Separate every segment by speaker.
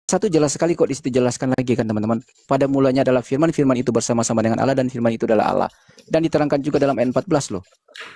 Speaker 1: satu jelas sekali kok, di situ jelaskan lagi kan teman-teman. Pada mulanya adalah firman, firman itu bersama-sama dengan Allah, dan firman itu adalah Allah. Dan diterangkan juga dalam ayat 14 loh.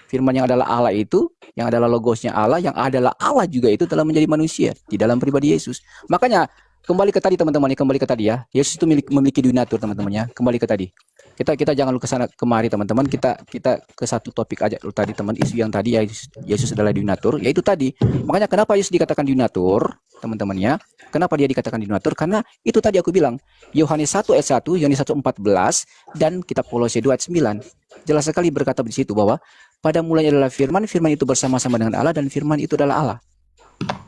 Speaker 1: Firman yang adalah Allah itu, yang adalah logosnya Allah, yang adalah Allah juga itu telah menjadi manusia di dalam pribadi Yesus. Makanya kembali ke tadi teman-teman, kembali ke tadi ya. Yesus itu memiliki donatur teman-teman ya. Kembali ke tadi. Kita jangan ke sana kemari teman-teman. Kita ke satu topik aja dulu tadi teman, isu yang tadi ya, Yesus adalah donatur, yaitu tadi. Makanya kenapa Yesus dikatakan donatur, teman-teman ya? Kenapa dia dikatakan donatur? Karena itu tadi aku bilang, Yohanes 1 ayat 1, Yohanes 1:14, dan kitab Kolose 2 ayat 9. Jelas sekali berkata di situ bahwa pada mulanya adalah firman, firman itu bersama-sama dengan Allah, dan firman itu adalah Allah.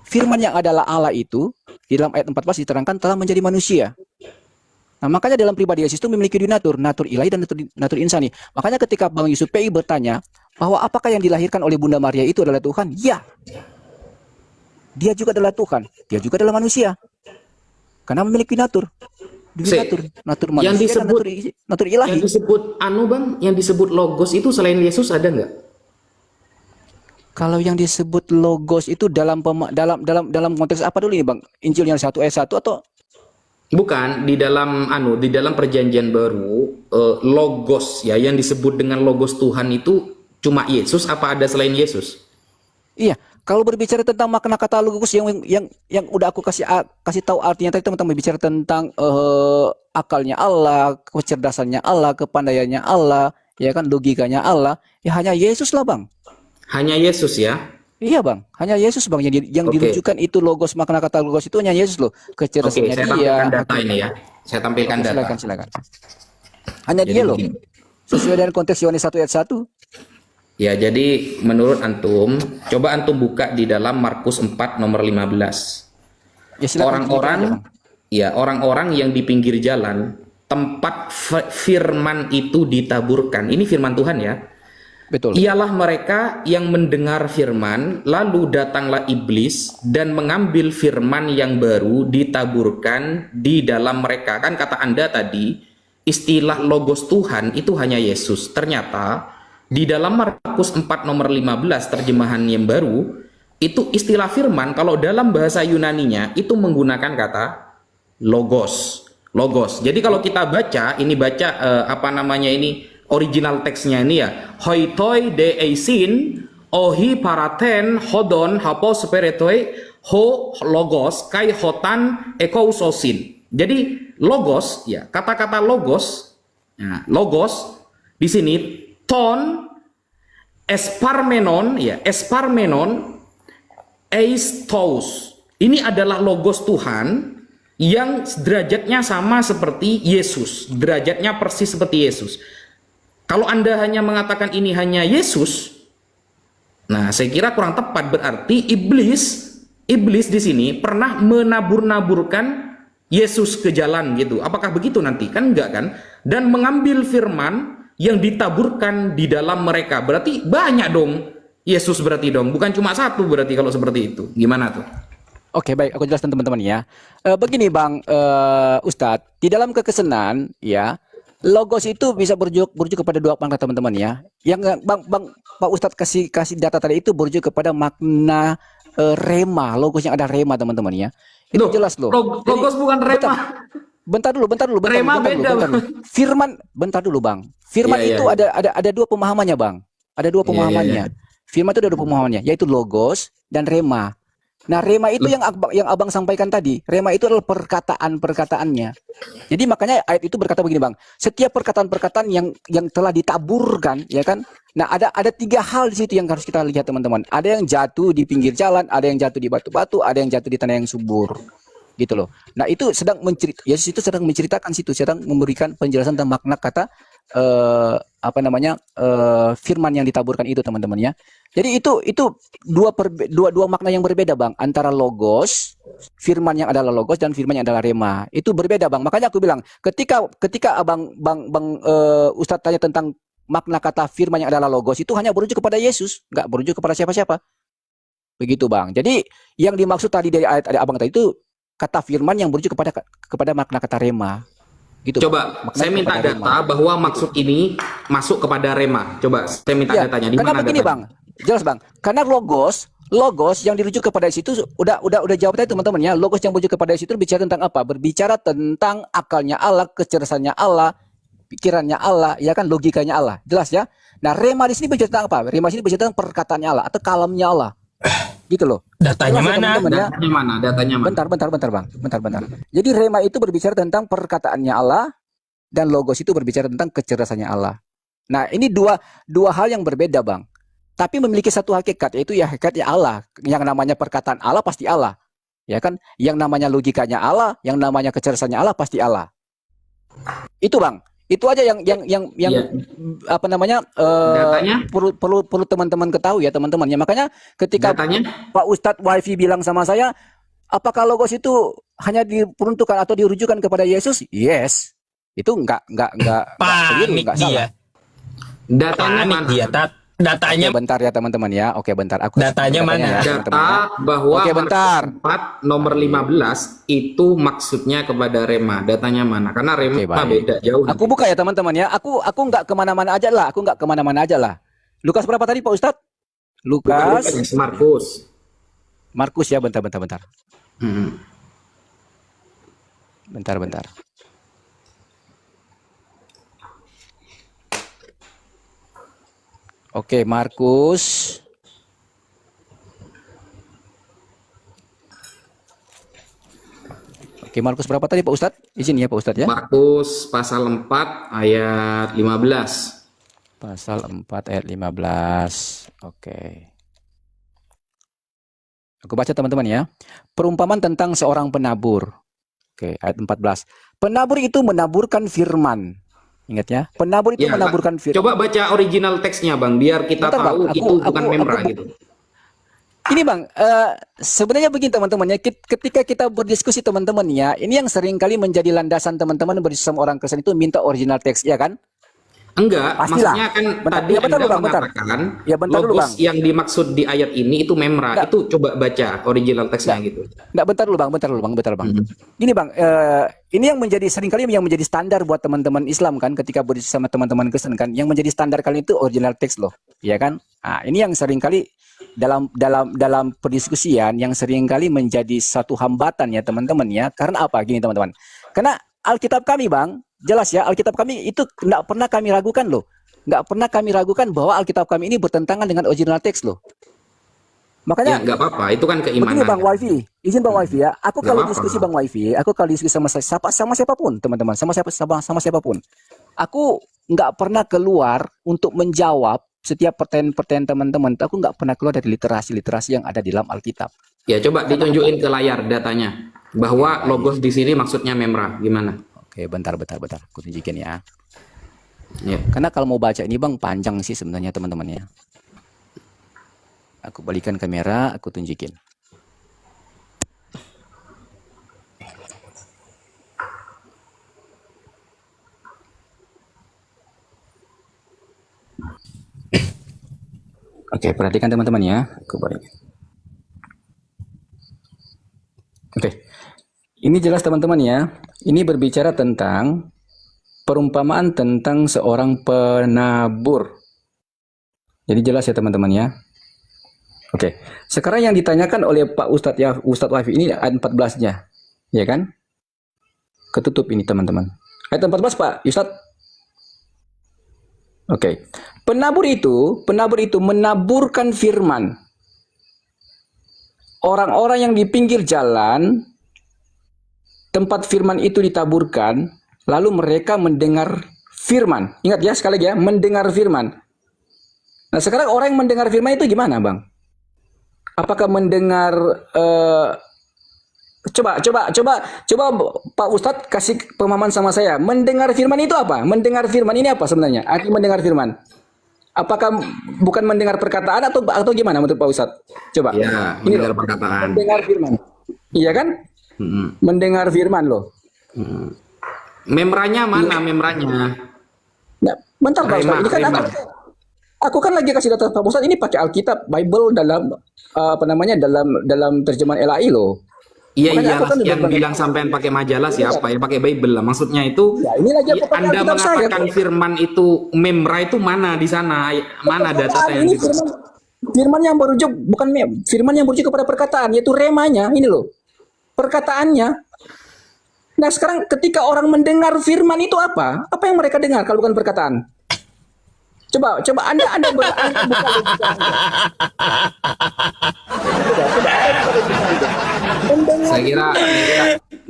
Speaker 1: Firman yang adalah Allah itu di dalam ayat 14 diterangkan telah menjadi manusia. Nah, makanya dalam pribadi Yesus itu memiliki donatur, natur ilahi dan natur insani. Makanya ketika Bang Yusuf PI bertanya bahwa apakah yang dilahirkan oleh Bunda Maria itu adalah Tuhan? Ya. Dia juga adalah Tuhan, dia juga adalah manusia. Karena memiliki natur manusia
Speaker 2: yang disebut,
Speaker 1: dan natur ilahi.
Speaker 2: Yang disebut Bang, yang disebut logos itu selain Yesus ada nggak?
Speaker 1: Kalau yang disebut logos itu dalam konteks apa dulu nih Bang? Injil yang 1 ayat 1 atau
Speaker 2: Bukan, di dalam perjanjian baru, logos ya, yang disebut dengan logos Tuhan itu cuma Yesus apa ada selain Yesus?
Speaker 1: Iya, kalau berbicara tentang makna kata logos yang udah aku kasih tahu artinya tadi teman-teman, berbicara tentang akalnya Allah, kecerdasannya Allah, kepandaiannya Allah, ya kan, logikanya Allah, ya hanya Yesus lah Bang.
Speaker 2: Hanya Yesus ya?
Speaker 1: Iya Bang, hanya Yesus Bang yang dirujukan itu logos, makna kata logos itu hanya Yesus loh. Kecerdasannya
Speaker 2: saya
Speaker 1: dia.
Speaker 2: tampilkan data ini ya. Saya tampilkan data.
Speaker 1: Silakan. Hanya
Speaker 2: Jadi
Speaker 1: dia loh.
Speaker 2: begini.
Speaker 1: Sesuai dengan konteks Yohanes 1 ayat 1.
Speaker 2: Ya, jadi menurut antum, coba antum buka di dalam Markus 4 nomor 15.
Speaker 1: Ya silakan.
Speaker 2: Orang-orang yang di pinggir jalan, tempat firman itu ditaburkan. Ini firman Tuhan ya.
Speaker 1: Betul.
Speaker 2: Ialah mereka yang mendengar firman, lalu datanglah iblis dan mengambil firman yang baru ditaburkan di dalam mereka. Kan kata Anda tadi, istilah logos Tuhan itu hanya Yesus. Ternyata di dalam Markus 4 nomor 15 terjemahan yang baru, itu istilah firman kalau dalam bahasa Yunaninya itu menggunakan kata logos. Jadi kalau kita baca, original teksnya ini ya, hoitoi de eisin ohi paraten hodon hapo speretoi ho logos kai hotan ekousosin. Jadi logos ya, kata-kata logos, nah, logos di sini ton esparmenon eistos. Ini adalah logos Tuhan yang derajatnya sama seperti Yesus, derajatnya persis seperti Yesus. Kalau Anda hanya mengatakan ini hanya Yesus, nah saya kira kurang tepat. Berarti iblis di sini pernah menabur-naburkan Yesus ke jalan gitu. Apakah begitu nanti? Kan enggak kan? Dan mengambil firman yang ditaburkan di dalam mereka. Berarti banyak dong Yesus berarti dong. Bukan cuma satu berarti kalau seperti itu. Gimana tuh?
Speaker 1: Oke, baik, aku jelaskan teman-teman ya. Begini Bang Ustadz, di dalam kekesenan ya, logos itu bisa berujuk kepada dua makna teman-teman ya. Yang Pak Ustadz kasih data tadi itu berujuk kepada makna rema, logos yang ada rema teman-teman ya. Itu jelas loh.
Speaker 2: Logos bukan rema.
Speaker 1: Bentar dulu.
Speaker 2: Rema beda.
Speaker 1: Firman, bentar dulu Bang. Firman itu ada dua pemahamannya Bang. Ada dua pemahamannya. Firman itu ada dua pemahamannya, yaitu logos dan rema. Nah, rema itu yang Abang sampaikan tadi. Rema itu adalah perkataannya. Jadi makanya ayat itu berkata begini, Bang. Setiap perkataan-perkataan yang telah ditaburkan, ya kan? Nah, ada tiga hal di situ yang harus kita lihat, teman-teman. Ada yang jatuh di pinggir jalan, ada yang jatuh di batu-batu, ada yang jatuh di tanah yang subur. Gitu loh. Nah, itu Yesus itu sedang menceritakan situ, sedang memberikan penjelasan tentang makna kata firman yang ditaburkan itu, teman-teman ya. Jadi itu dua makna yang berbeda, Bang, antara logos, firman yang adalah logos, dan firman yang adalah rema. Itu berbeda, Bang. Makanya aku bilang, ketika Ustadz tanya tentang makna kata firman yang adalah logos, itu hanya berujuk kepada Yesus, nggak berujuk kepada siapa-siapa. Begitu, Bang. Jadi yang dimaksud tadi dari ayat Abang tadi itu kata firman yang berujuk kepada makna kata rema. Gitu,
Speaker 2: coba saya minta data rema, bahwa maksud ini masuk kepada rema. Coba saya minta datanya.
Speaker 1: Karena begini, Bang. Jelas, Bang. Karena logos logos yang dirujuk kepada situ udah jawab tadi teman-teman ya. Logos yang merujuk kepada situ berbicara tentang apa? Berbicara tentang akalnya Allah, kecerdasannya Allah, pikirannya Allah, ya kan, logikanya Allah. Jelas ya? Nah, rema di sini berbicara tentang apa? Rema di sini berbicara tentang perkataannya Allah atau kalamnya Allah. Gitu loh.
Speaker 3: Datanya
Speaker 1: Jelas ya,
Speaker 3: mana?
Speaker 1: teman-teman ya?
Speaker 2: Datanya mana? Datanya mana?
Speaker 1: Bentar Bang. Bentar. Jadi rema itu berbicara tentang perkataannya Allah dan logos itu berbicara tentang kecerdasannya Allah. Nah, ini dua hal yang berbeda, Bang. Tapi memiliki satu hakikat, yaitu ya hakikatnya Allah. Yang namanya perkataan Allah pasti Allah. Ya kan? Yang namanya logikanya Allah, yang namanya kecerdasannya Allah pasti Allah. Itu, Bang. Itu aja yang
Speaker 2: Iya.
Speaker 1: apa namanya?
Speaker 2: Datanya?
Speaker 1: Perlu teman-teman ketahui ya, teman-teman. Ya, makanya ketika
Speaker 2: Datanya?
Speaker 1: Pak Ustadz Wifi bilang sama saya, apakah logos itu hanya diperuntukkan atau dirujukan kepada Yesus? Yes. Itu enggak keliru,
Speaker 3: Panik
Speaker 1: enggak salah.
Speaker 3: dia.
Speaker 2: Datanya
Speaker 3: Panik
Speaker 2: mana?
Speaker 3: dia. Datanya
Speaker 1: Oke, bentar ya teman-teman ya. Oke, bentar. Aku
Speaker 3: Datanya mana?
Speaker 1: ya, teman-teman ya.
Speaker 2: Data bahwa
Speaker 1: Oke, bentar.
Speaker 2: Markus 4 nomor 15 itu maksudnya kepada rema. Datanya mana? Karena rema
Speaker 1: Oke, baik.
Speaker 2: beda jauh.
Speaker 1: Aku buka ya teman-teman ya. Aku nggak kemana-mana aja lah. Aku nggak kemana-mana aja lah. Lukas berapa tadi Pak Ustadz?
Speaker 2: Bukan
Speaker 1: Lukas.
Speaker 2: Lukas, Markus.
Speaker 1: Markus ya. Bentar.
Speaker 2: Hmm.
Speaker 1: Bentar. Oke, Markus. Oke, Markus berapa tadi Pak Ustadz? Izin ya Pak Ustadz ya.
Speaker 2: Markus pasal 4 ayat 15.
Speaker 1: Pasal 4 ayat 15. Oke. Aku baca teman-teman ya. Perumpamaan tentang seorang penabur. Oke, ayat 14. Penabur itu menaburkan firman. Ingat ya, penabur itu
Speaker 2: Ya,
Speaker 1: menaburkan firman.
Speaker 2: coba baca original teksnya Bang, biar kita
Speaker 1: Bentar, Bang.
Speaker 2: tahu itu bukan memra gitu.
Speaker 1: Ini Bang, sebenarnya begini teman-teman ya, ketika kita berdiskusi teman-teman ya, ini yang sering kali menjadi landasan teman-teman berdiskusi sama orang Kristen itu minta original teks, ya kan?
Speaker 2: Enggak,
Speaker 1: Pastilah.
Speaker 2: maksudnya kan
Speaker 1: Bentar,
Speaker 2: tadi
Speaker 1: ya, bentar
Speaker 2: Anda
Speaker 1: dulu, Bang, bentar.
Speaker 2: mengatakan
Speaker 1: Ya, bentar dulu,
Speaker 2: logos
Speaker 1: Bang.
Speaker 2: yang dimaksud di ayat ini itu memra.
Speaker 1: Enggak.
Speaker 2: Itu coba baca original teksnya gitu.
Speaker 1: Nggak, bentar dulu Bang. Gini Bang, ini yang menjadi seringkali yang menjadi standar buat teman-teman Islam kan, ketika berdiskusi sama teman-teman Kristen kan, yang menjadi standar kali itu original teks loh, ya kan? Nah, ini yang seringkali dalam perdiskusian yang seringkali menjadi satu hambatan ya teman-teman ya. Karena apa? Gini teman-teman. Karena Alkitab kami Bang, jelas ya, Alkitab kami itu nggak pernah kami ragukan loh. Nggak pernah kami ragukan bahwa Alkitab kami ini bertentangan dengan original teks loh.
Speaker 2: Ya
Speaker 1: Makanya
Speaker 2: enggak apa-apa, itu kan
Speaker 1: begini
Speaker 2: keimanan.
Speaker 1: Bang Wifi, izin Bang Wifi ya. Aku
Speaker 2: Nggak
Speaker 1: kalau
Speaker 2: apa-apa.
Speaker 1: diskusi Bang Wifi, aku kalau diskusi sama siapapun teman-teman, sama siapapun, aku nggak pernah keluar untuk menjawab setiap pertanyaan teman-teman. Aku nggak pernah keluar dari literasi yang ada di dalam Alkitab.
Speaker 2: Ya coba ditunjukin ke layar datanya bahwa logos di sini maksudnya memra. Gimana?
Speaker 1: Oke, bentar. Aku tunjukin ya.
Speaker 2: Ya.
Speaker 1: Karena kalau mau baca ini Bang panjang sih sebenarnya teman-teman ya. Aku balikan kamera, aku tunjukin. Oke, perhatikan teman-teman ya. Aku balikin. Oke. Ini jelas teman-teman ya. Ini berbicara tentang perumpamaan tentang seorang penabur. Jadi jelas ya teman-teman ya. Oke. Sekarang yang ditanyakan oleh Pak Ustadz ya, Ustadz Wafi ini ayat 14-nya. Ya kan? Ketutup ini teman-teman. Ayat 14 Pak Ustadz. Oke. Penabur itu menaburkan firman. Orang-orang yang di pinggir jalan tempat firman itu ditaburkan, lalu mereka mendengar firman. Ingat ya sekali lagi ya, mendengar firman. Nah, sekarang orang yang mendengar firman itu gimana, Bang? Apakah mendengar coba Pak Ustadz kasih pemahaman sama saya. Mendengar firman itu apa? Mendengar firman ini apa sebenarnya? Arti mendengar firman. Apakah bukan mendengar perkataan atau gimana menurut Pak Ustadz? Coba.
Speaker 2: Ya,
Speaker 1: Ini
Speaker 2: mendengar
Speaker 1: loh,
Speaker 2: perkataan.
Speaker 1: mendengar firman. Iya kan? Mendengar firman loh.
Speaker 2: Memranya mana memranya?
Speaker 1: Nah, bentar Pak Ustadz. Ini kan aku kan lagi kasih data Pak Ustadz ini pakai Alkitab Bible dalam dalam terjemahan LAI loh.
Speaker 2: Iya
Speaker 1: Makanya
Speaker 2: iya,
Speaker 1: aku kan
Speaker 2: yang
Speaker 1: udah
Speaker 2: bilang sampean pakai majalah siapa? Yang pakai Bible lah. Maksudnya itu
Speaker 1: Ya, ini lagi aku pakai
Speaker 2: Anda
Speaker 1: Alkitab saya,
Speaker 2: mengatakan
Speaker 1: kok.
Speaker 2: firman itu memra itu mana di sana? Mana data yang
Speaker 1: ini
Speaker 2: gitu?
Speaker 1: firman, Firman yang merujuk bukan firman yang merujuk kepada perkataan, yaitu remanya ini loh. Perkataannya. Nah, sekarang ketika orang mendengar firman itu apa? Apa yang mereka dengar kalau bukan perkataan? Coba Anda Anda buka logika Anda. Coba Anda buka logika Anda. Mendengar
Speaker 2: Saya kira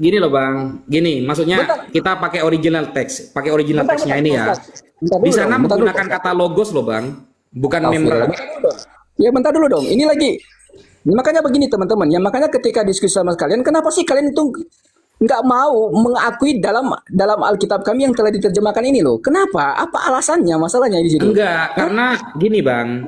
Speaker 2: gini loh Bang. Gini, maksudnya
Speaker 1: Bentar.
Speaker 2: kita pakai original teks, pakai original
Speaker 1: Bentar,
Speaker 2: teksnya
Speaker 1: bentar,
Speaker 2: ini ya.
Speaker 1: bentar. Bentar
Speaker 2: Di
Speaker 1: dulu
Speaker 2: sana
Speaker 1: dong, bentar dulu,
Speaker 2: menggunakan
Speaker 1: Pak.
Speaker 2: kata logos loh Bang, bukan memra.
Speaker 1: Bentar dulu dong. Ya bentar dulu dong. Ini lagi. Makanya begini teman-teman. Ya makanya ketika diskusi sama kalian, kenapa sih kalian itu nggak mau mengakui dalam Alkitab kami yang telah diterjemahkan ini loh? Kenapa? Apa alasannya? Masalahnya di situ?
Speaker 2: Enggak, karena gini Bang,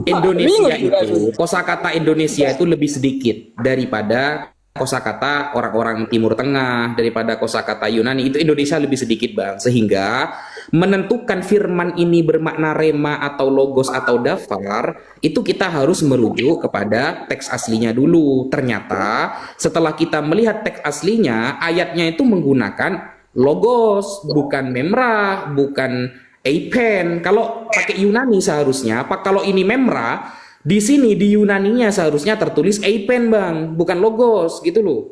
Speaker 2: Indonesia itu, kosakata Indonesia itu lebih sedikit daripada kosakata orang-orang Timur Tengah, daripada kosakata Yunani. Itu Indonesia lebih sedikit Bang, sehingga menentukan firman ini bermakna rema atau logos atau daftar, itu kita harus merujuk kepada teks aslinya dulu. Ternyata setelah kita melihat teks aslinya, ayatnya itu menggunakan logos, bukan memra, bukan eipen. Kalau pakai Yunani seharusnya, apa kalau ini memra, di sini di Yunaninya seharusnya tertulis eipen Bang, bukan logos gitu loh.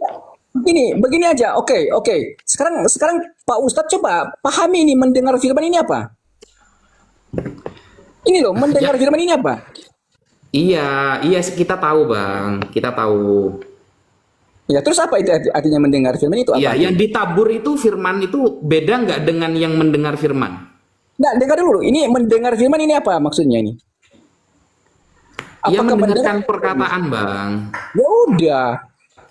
Speaker 1: Begini aja. Oke. Sekarang Pak Ustadz coba pahami ini mendengar firman ini apa? Ini loh, mendengar firman ini apa?
Speaker 2: Iya, kita tahu Bang, kita tahu.
Speaker 1: Ya, terus apa itu artinya mendengar firman itu
Speaker 2: Iya,
Speaker 1: apa?
Speaker 2: yang ditabur itu firman itu beda nggak dengan yang mendengar firman?
Speaker 1: Nah, dengar dulu. Ini mendengar firman ini apa maksudnya ini?
Speaker 2: Yang
Speaker 1: Apakah
Speaker 2: mendengarkan
Speaker 1: mendengar?
Speaker 2: perkataan Bang.
Speaker 1: Ya udah.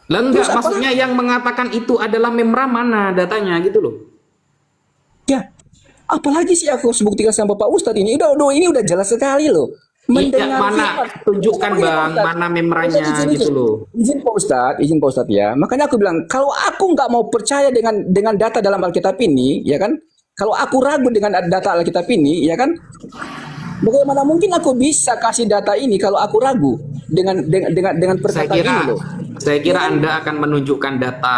Speaker 2: Lah enggak,
Speaker 1: Terus apa?
Speaker 2: maksudnya yang mengatakan itu adalah memra mana datanya gitu loh.
Speaker 1: Ya, apalagi sih aku harus buktikan sama Pak Ustadz ini? Ini udah jelas sekali loh.
Speaker 2: Iya, mana? Tunjukkan
Speaker 1: Begini, Pak
Speaker 2: Bang,
Speaker 1: Ustadz.
Speaker 2: mana memranya
Speaker 1: Izin,
Speaker 2: gitu loh.
Speaker 1: Izin Pak Ustadz ya. Makanya aku bilang, kalau aku nggak mau percaya dengan data dalam Alkitab ini, ya kan? Kalau aku ragu dengan data Alkitab ini, ya kan? Bagaimana mungkin aku bisa kasih data ini kalau aku ragu dengan perkataan ini loh?
Speaker 2: Saya kira Anda akan menunjukkan data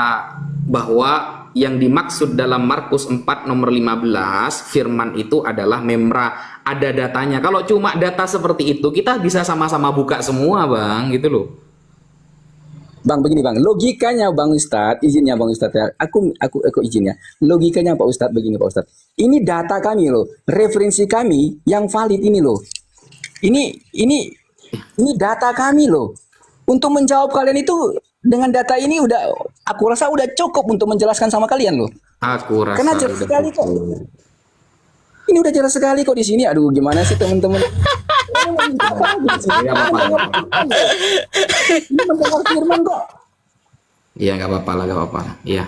Speaker 2: bahwa yang dimaksud dalam Markus 4 nomor 15 firman itu adalah memra, ada datanya. Kalau cuma data seperti itu kita bisa sama-sama buka semua Bang gitu loh.
Speaker 1: Bang, begini Bang, logikanya Bang Ustadz, izinnya Bang Ustadz ya, aku izinnya. Logikanya Pak Ustadz begini Pak Ustadz. Ini data kami loh, referensi kami yang valid ini loh. Ini data kami loh. Untuk menjawab kalian itu dengan data ini aku rasa udah cukup untuk menjelaskan sama kalian loh.
Speaker 2: Aku rasa
Speaker 1: Karena jelas
Speaker 2: udah
Speaker 1: sekali kok.
Speaker 2: cukup.
Speaker 1: Ini udah jelas sekali kok di sini. Aduh, gimana sih teman-teman?
Speaker 2: Ya, apa-apa.
Speaker 1: Ini mendengar firman kok.
Speaker 2: Iya nggak apa-apa lah, nggak apa-apa. Iya,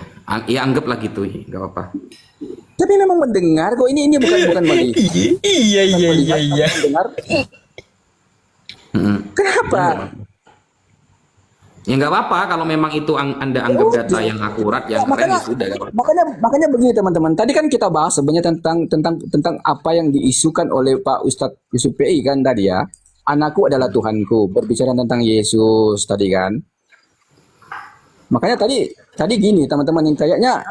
Speaker 2: ya anggaplah gitu, nggak apa-apa.
Speaker 1: Tapi memang mendengar kok. Ini bukan melihat.
Speaker 3: Iya.
Speaker 1: Mendengar. Kenapa?
Speaker 2: Ya nggak apa-apa kalau memang itu Anda anggap data yang akurat, yang keren, ya sudah. Nggak apa-apa.
Speaker 1: Makanya begini teman-teman. Tadi kan kita bahas sebenarnya tentang apa yang diisukan oleh Pak Ustadz Yusuf PI kan tadi ya. Anakku adalah Tuhanku. Berbicara tentang Yesus tadi kan. Makanya tadi gini teman-teman, yang kayaknya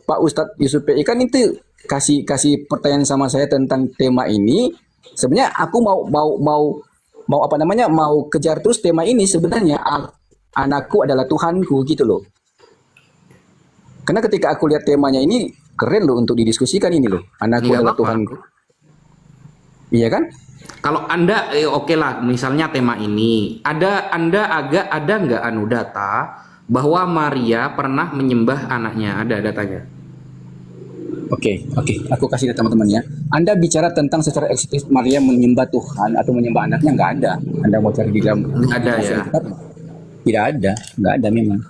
Speaker 1: Pak Ustadz Yusuf PI kan itu kasih pertanyaan sama saya tentang tema ini. Sebenarnya aku mau apa namanya, mau kejar terus tema ini sebenarnya. Anakku adalah Tuhanku gitu loh. Karena ketika aku lihat temanya ini keren loh untuk didiskusikan ini loh. Anakku
Speaker 2: Nggak
Speaker 1: adalah
Speaker 2: apa-apa.
Speaker 1: Tuhanku. Iya kan?
Speaker 2: Kalau Anda oke lah, misalnya tema ini, ada nggak data bahwa Maria pernah menyembah anaknya? Ada datanya?
Speaker 1: Oke. Aku kasih lihat teman-teman ya. Anda bicara tentang secara eksplisit Maria menyembah Tuhan atau menyembah anaknya, nggak ada. Anda mau cari di dalam?
Speaker 2: Nggak ada ya.
Speaker 1: Tidak ada, nggak ada memang.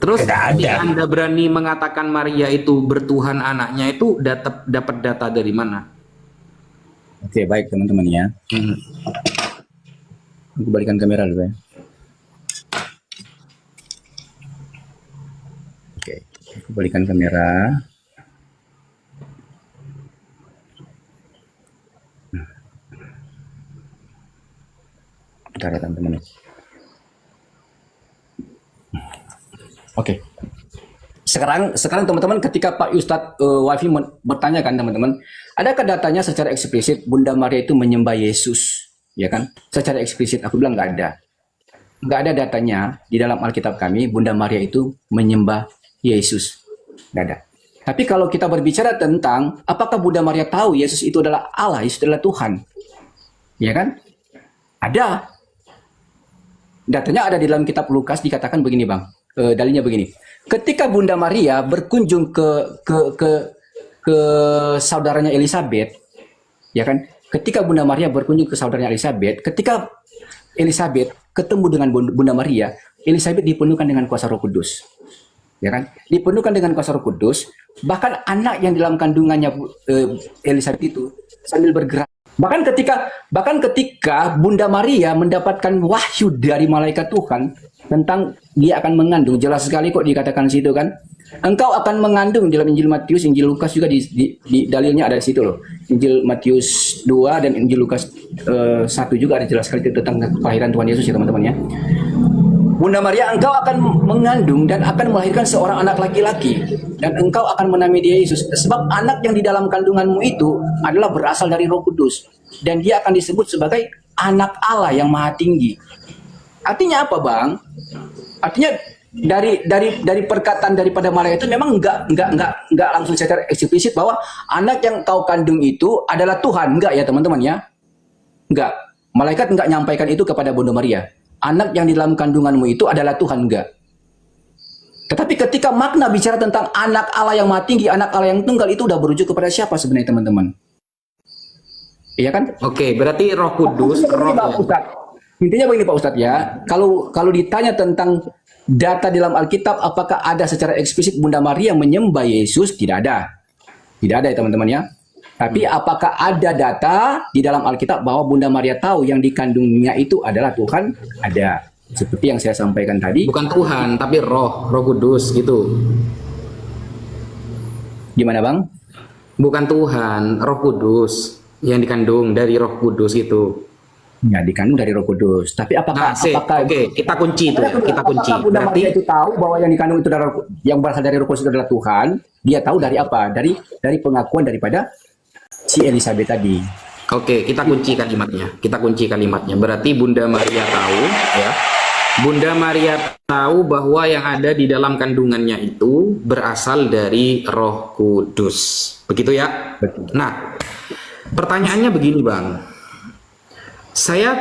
Speaker 2: Terus
Speaker 3: Nggak ada.
Speaker 2: Anda berani mengatakan Maria itu bertuhan anaknya, itu dapat data dari mana?
Speaker 1: Oke, baik teman-teman ya. Aku balikan kamera dulu ya. Oke, aku balikan kamera. Bentar ya teman-teman. Oke. Sekarang teman-teman, ketika Pak Ustadz Wafi bertanya kan teman-teman, adakah datanya secara eksplisit Bunda Maria itu menyembah Yesus? ya kan? Secara eksplisit aku bilang nggak ada. Nggak ada datanya di dalam Alkitab kami Bunda Maria itu menyembah Yesus. Nggak ada. Tapi kalau kita berbicara tentang apakah Bunda Maria tahu Yesus itu adalah Allah, Yesus adalah Tuhan, ya kan? Ada. Datanya ada di dalam kitab Lukas, dikatakan begini bang. Dalilnya begini. Ketika Bunda Maria berkunjung ke saudaranya Elizabeth, ya kan? Ketika Bunda Maria berkunjung ke saudaranya Elizabeth, ketika Elizabeth ketemu dengan Bunda Maria, Elizabeth dipenuhkan dengan kuasa Roh Kudus. Ya kan? Dipenuhkan dengan kuasa Roh Kudus, bahkan anak yang di dalam kandungannya Elizabeth itu sambil bergerak. Bahkan ketika Bunda Maria mendapatkan wahyu dari malaikat Tuhan tentang dia akan mengandung, jelas sekali kok dikatakan situ kan. Engkau akan mengandung dalam Injil Matius, Injil Lukas juga di dalilnya ada di situ loh. Injil Matius 2 dan Injil Lukas 1 juga ada jelas sekali tentang kelahiran Tuhan Yesus ya teman-teman ya. Bunda Maria, engkau akan mengandung dan akan melahirkan seorang anak laki-laki dan engkau akan menamai dia Yesus. Sebab anak yang di dalam kandunganmu itu adalah berasal dari Roh Kudus dan dia akan disebut sebagai anak Allah yang maha tinggi. Artinya apa bang? Artinya dari perkataan daripada malaikat itu memang enggak langsung secara eksplisit bahwa anak yang kau kandung itu adalah Tuhan, enggak ya teman-teman ya? Enggak. Malaikat enggak nyampaikan itu kepada Bunda Maria. Anak yang di dalam kandunganmu itu adalah Tuhan, enggak. Tetapi ketika makna bicara tentang anak Allah yang maha tinggi, anak Allah yang tunggal itu udah berujuk kepada siapa sebenarnya teman-teman? Iya kan?
Speaker 2: Oke, berarti Roh Kudus, Roh.
Speaker 1: Intinya begini Pak Ustadz ya, kalau ditanya tentang data di dalam Alkitab, apakah ada secara eksplisit Bunda Maria menyembah Yesus? Tidak ada. Tidak ada ya teman-teman ya. Tapi apakah ada data di dalam Alkitab bahwa Bunda Maria tahu yang dikandungnya itu adalah Tuhan? Ada. Seperti yang saya sampaikan tadi.
Speaker 2: Bukan Tuhan, tapi Roh Kudus gitu.
Speaker 1: Gimana Bang?
Speaker 2: Bukan Tuhan, Roh Kudus yang dikandung dari Roh Kudus itu.
Speaker 1: Ya, dikandung dari Roh Kudus. Tapi apakah
Speaker 2: Oke, kita kunci itu ya. Kita kunci.
Speaker 1: Apakah Bunda Maria itu tahu bahwa yang dikandung itu adalah yang berasal dari Roh Kudus itu adalah Tuhan? Dia tahu dari apa? Dari pengakuan daripada si Elizabeth tadi.
Speaker 2: Oke, kita kunci kalimatnya. Kita kunci kalimatnya. Berarti Bunda Maria tahu ya. Bunda Maria tahu bahwa yang ada di dalam kandungannya itu berasal dari Roh Kudus. Begitu ya?
Speaker 1: Betul.
Speaker 2: Nah, pertanyaannya begini, Bang. Saya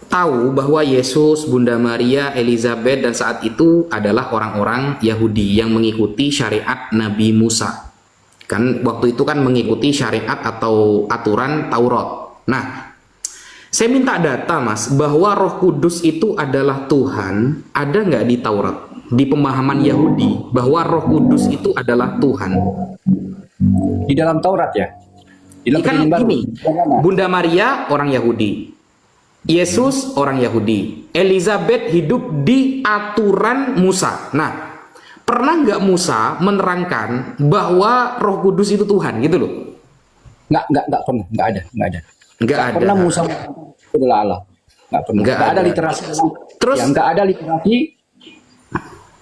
Speaker 2: tahu bahwa Yesus, Bunda Maria, Elizabeth dan saat itu adalah orang-orang Yahudi yang mengikuti syariat Nabi Musa. Kan waktu itu kan mengikuti syariat atau aturan Taurat. Nah, saya minta data Mas, bahwa Roh Kudus itu adalah Tuhan, ada nggak di Taurat? Di pemahaman Yahudi, bahwa Roh Kudus itu adalah Tuhan.
Speaker 1: Di dalam Taurat ya?
Speaker 2: Kan gini, Bunda Maria orang Yahudi, Yesus orang Yahudi, Elizabeth hidup di aturan Musa. Nah, pernah nggak Musa menerangkan bahwa Roh Kudus itu Tuhan gitu loh?
Speaker 1: Nggak pernah, nggak ada.
Speaker 2: Nggak ada.
Speaker 1: Pernah Musa itu adalah Allah. Nggak pernah. Nggak ada literasi.
Speaker 2: Terus?
Speaker 1: Ya, nggak ada literasi.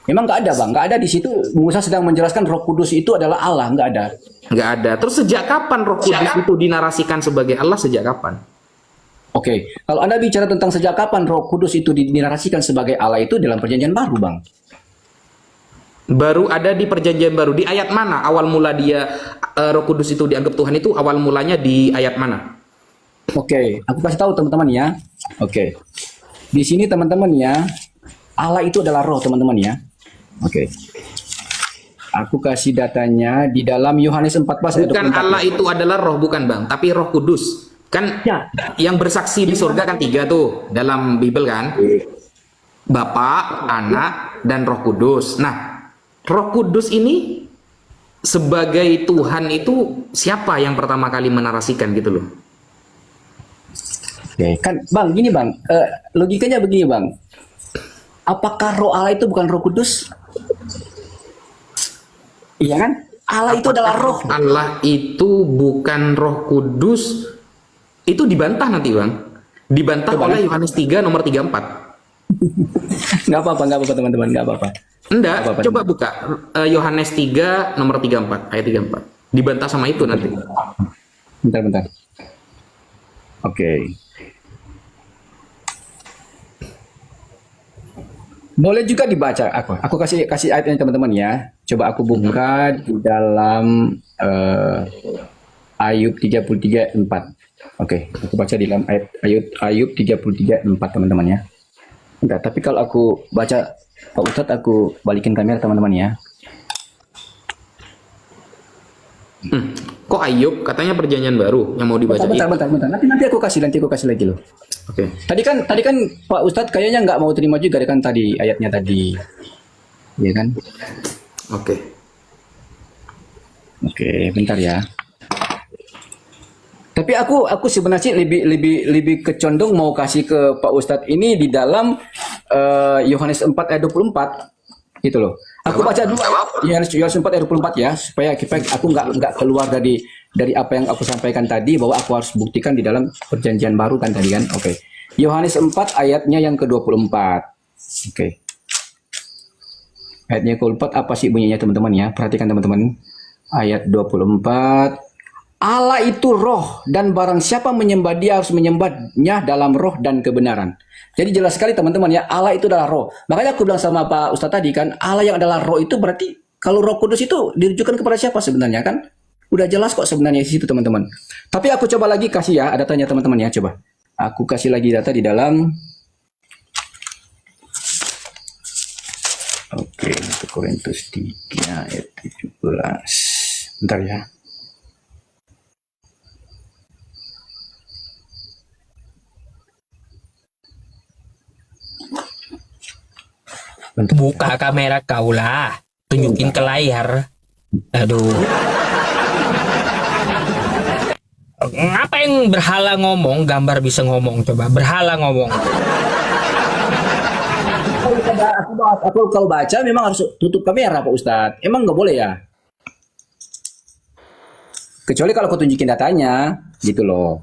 Speaker 1: Memang nggak ada bang, nggak ada di situ. Musa sedang menjelaskan Roh Kudus itu adalah Allah, nggak ada.
Speaker 2: Nggak ada. Terus sejak kapan Roh Kudus itu dinarasikan sebagai Allah? Sejak kapan?
Speaker 1: Oke, kalau Anda bicara tentang sejak kapan Roh Kudus itu dinarasikan sebagai Allah itu dalam Perjanjian Baru, Bang.
Speaker 2: Baru ada di Perjanjian Baru. Di ayat mana awal mula dia Roh Kudus itu dianggap Tuhan itu awal mulanya di ayat mana?
Speaker 1: Oke, aku kasih tahu teman-teman ya. Oke. Di sini teman-teman ya, Allah itu adalah roh, teman-teman ya. Oke. Aku kasih datanya di dalam Yohanes 14 ayat 24.
Speaker 2: Bukan Allah itu adalah roh, bukan Bang, tapi Roh Kudus. Kan
Speaker 1: Ya.
Speaker 2: yang bersaksi di surga kan 3 tuh dalam Bible kan? Bapa, Anak, dan Roh Kudus. Nah, Roh Kudus ini sebagai Tuhan itu siapa yang pertama kali menarasikan gitu loh?
Speaker 1: Oke, kan Bang, gini Bang, logikanya begini Bang. Apakah roh Allah itu bukan Roh Kudus? Iya kan? Allah itu adalah roh.
Speaker 2: Allah itu bukan Roh Kudus. Itu dibantah nanti Bang. Dibantah oleh Yohanes 3 nomor 34.
Speaker 1: Nggak apa-apa teman-teman, nggak apa-apa.
Speaker 2: Enggak,
Speaker 1: Apa-apa,
Speaker 2: coba buka Yohanes 3 nomor 34, ayat 34. Dibantah sama itu nanti.
Speaker 1: Bentar. Oke. Boleh juga dibaca. Aku kasih ayatnya teman-teman ya. Coba aku buka di dalam Ayub 33:4. Oke, aku baca di dalam Ayub 33:4 teman-teman ya. Enggak, tapi kalau aku baca Pak Ustadz, aku balikin kamera teman-teman ya.
Speaker 2: Kok Ayub? Katanya perjanjian baru yang mau dibacain.
Speaker 1: Bentar. Nanti aku kasih lagi loh.
Speaker 2: Oke.
Speaker 1: Tadi kan Pak Ustadz kayaknya nggak mau terima juga kan tadi ayatnya tadi, ya kan?
Speaker 2: Oke.
Speaker 1: Oke, bentar ya. Tapi aku sebenarnya lebih kecondong mau kasih ke Pak Ustadz ini di dalam Yohanes 4 ayat 24 gitu loh. Aku baca dulu Yohanes 4 ayat 24 ya, supaya aku nggak keluar dari apa yang aku sampaikan tadi, bahwa aku harus buktikan di dalam perjanjian baru kan tadi kan. Oke. Yohanes 4 ayatnya yang ke-24. Oke. Ayatnya ke-24 apa sih bunyinya teman-teman ya? Perhatikan teman-teman. Ayat 24. Allah itu roh, dan barang siapa menyembah dia harus menyembahnya dalam roh dan kebenaran. Jadi jelas sekali teman-teman ya, Allah itu adalah roh. Makanya aku bilang sama Pak Ustadz tadi kan, Allah yang adalah roh itu berarti kalau Roh Kudus itu dirujukan kepada siapa sebenarnya kan? Udah jelas kok sebenarnya di situ teman-teman. Tapi aku coba lagi kasih ya, ada tanya teman-teman ya, coba. Aku kasih lagi data di dalam. Oke, 1 Korintus 3 ayat 17. Bentar ya.
Speaker 3: Buka kamera kau lah. Tunjukin ke layar. Aduh. Ngapain berhala ngomong, gambar bisa ngomong? Coba berhala ngomong.
Speaker 1: Aku kalau baca memang harus tutup kamera Pak Ustadz. Emang nggak boleh ya? Kecuali kalau aku tunjukin datanya, gitu loh.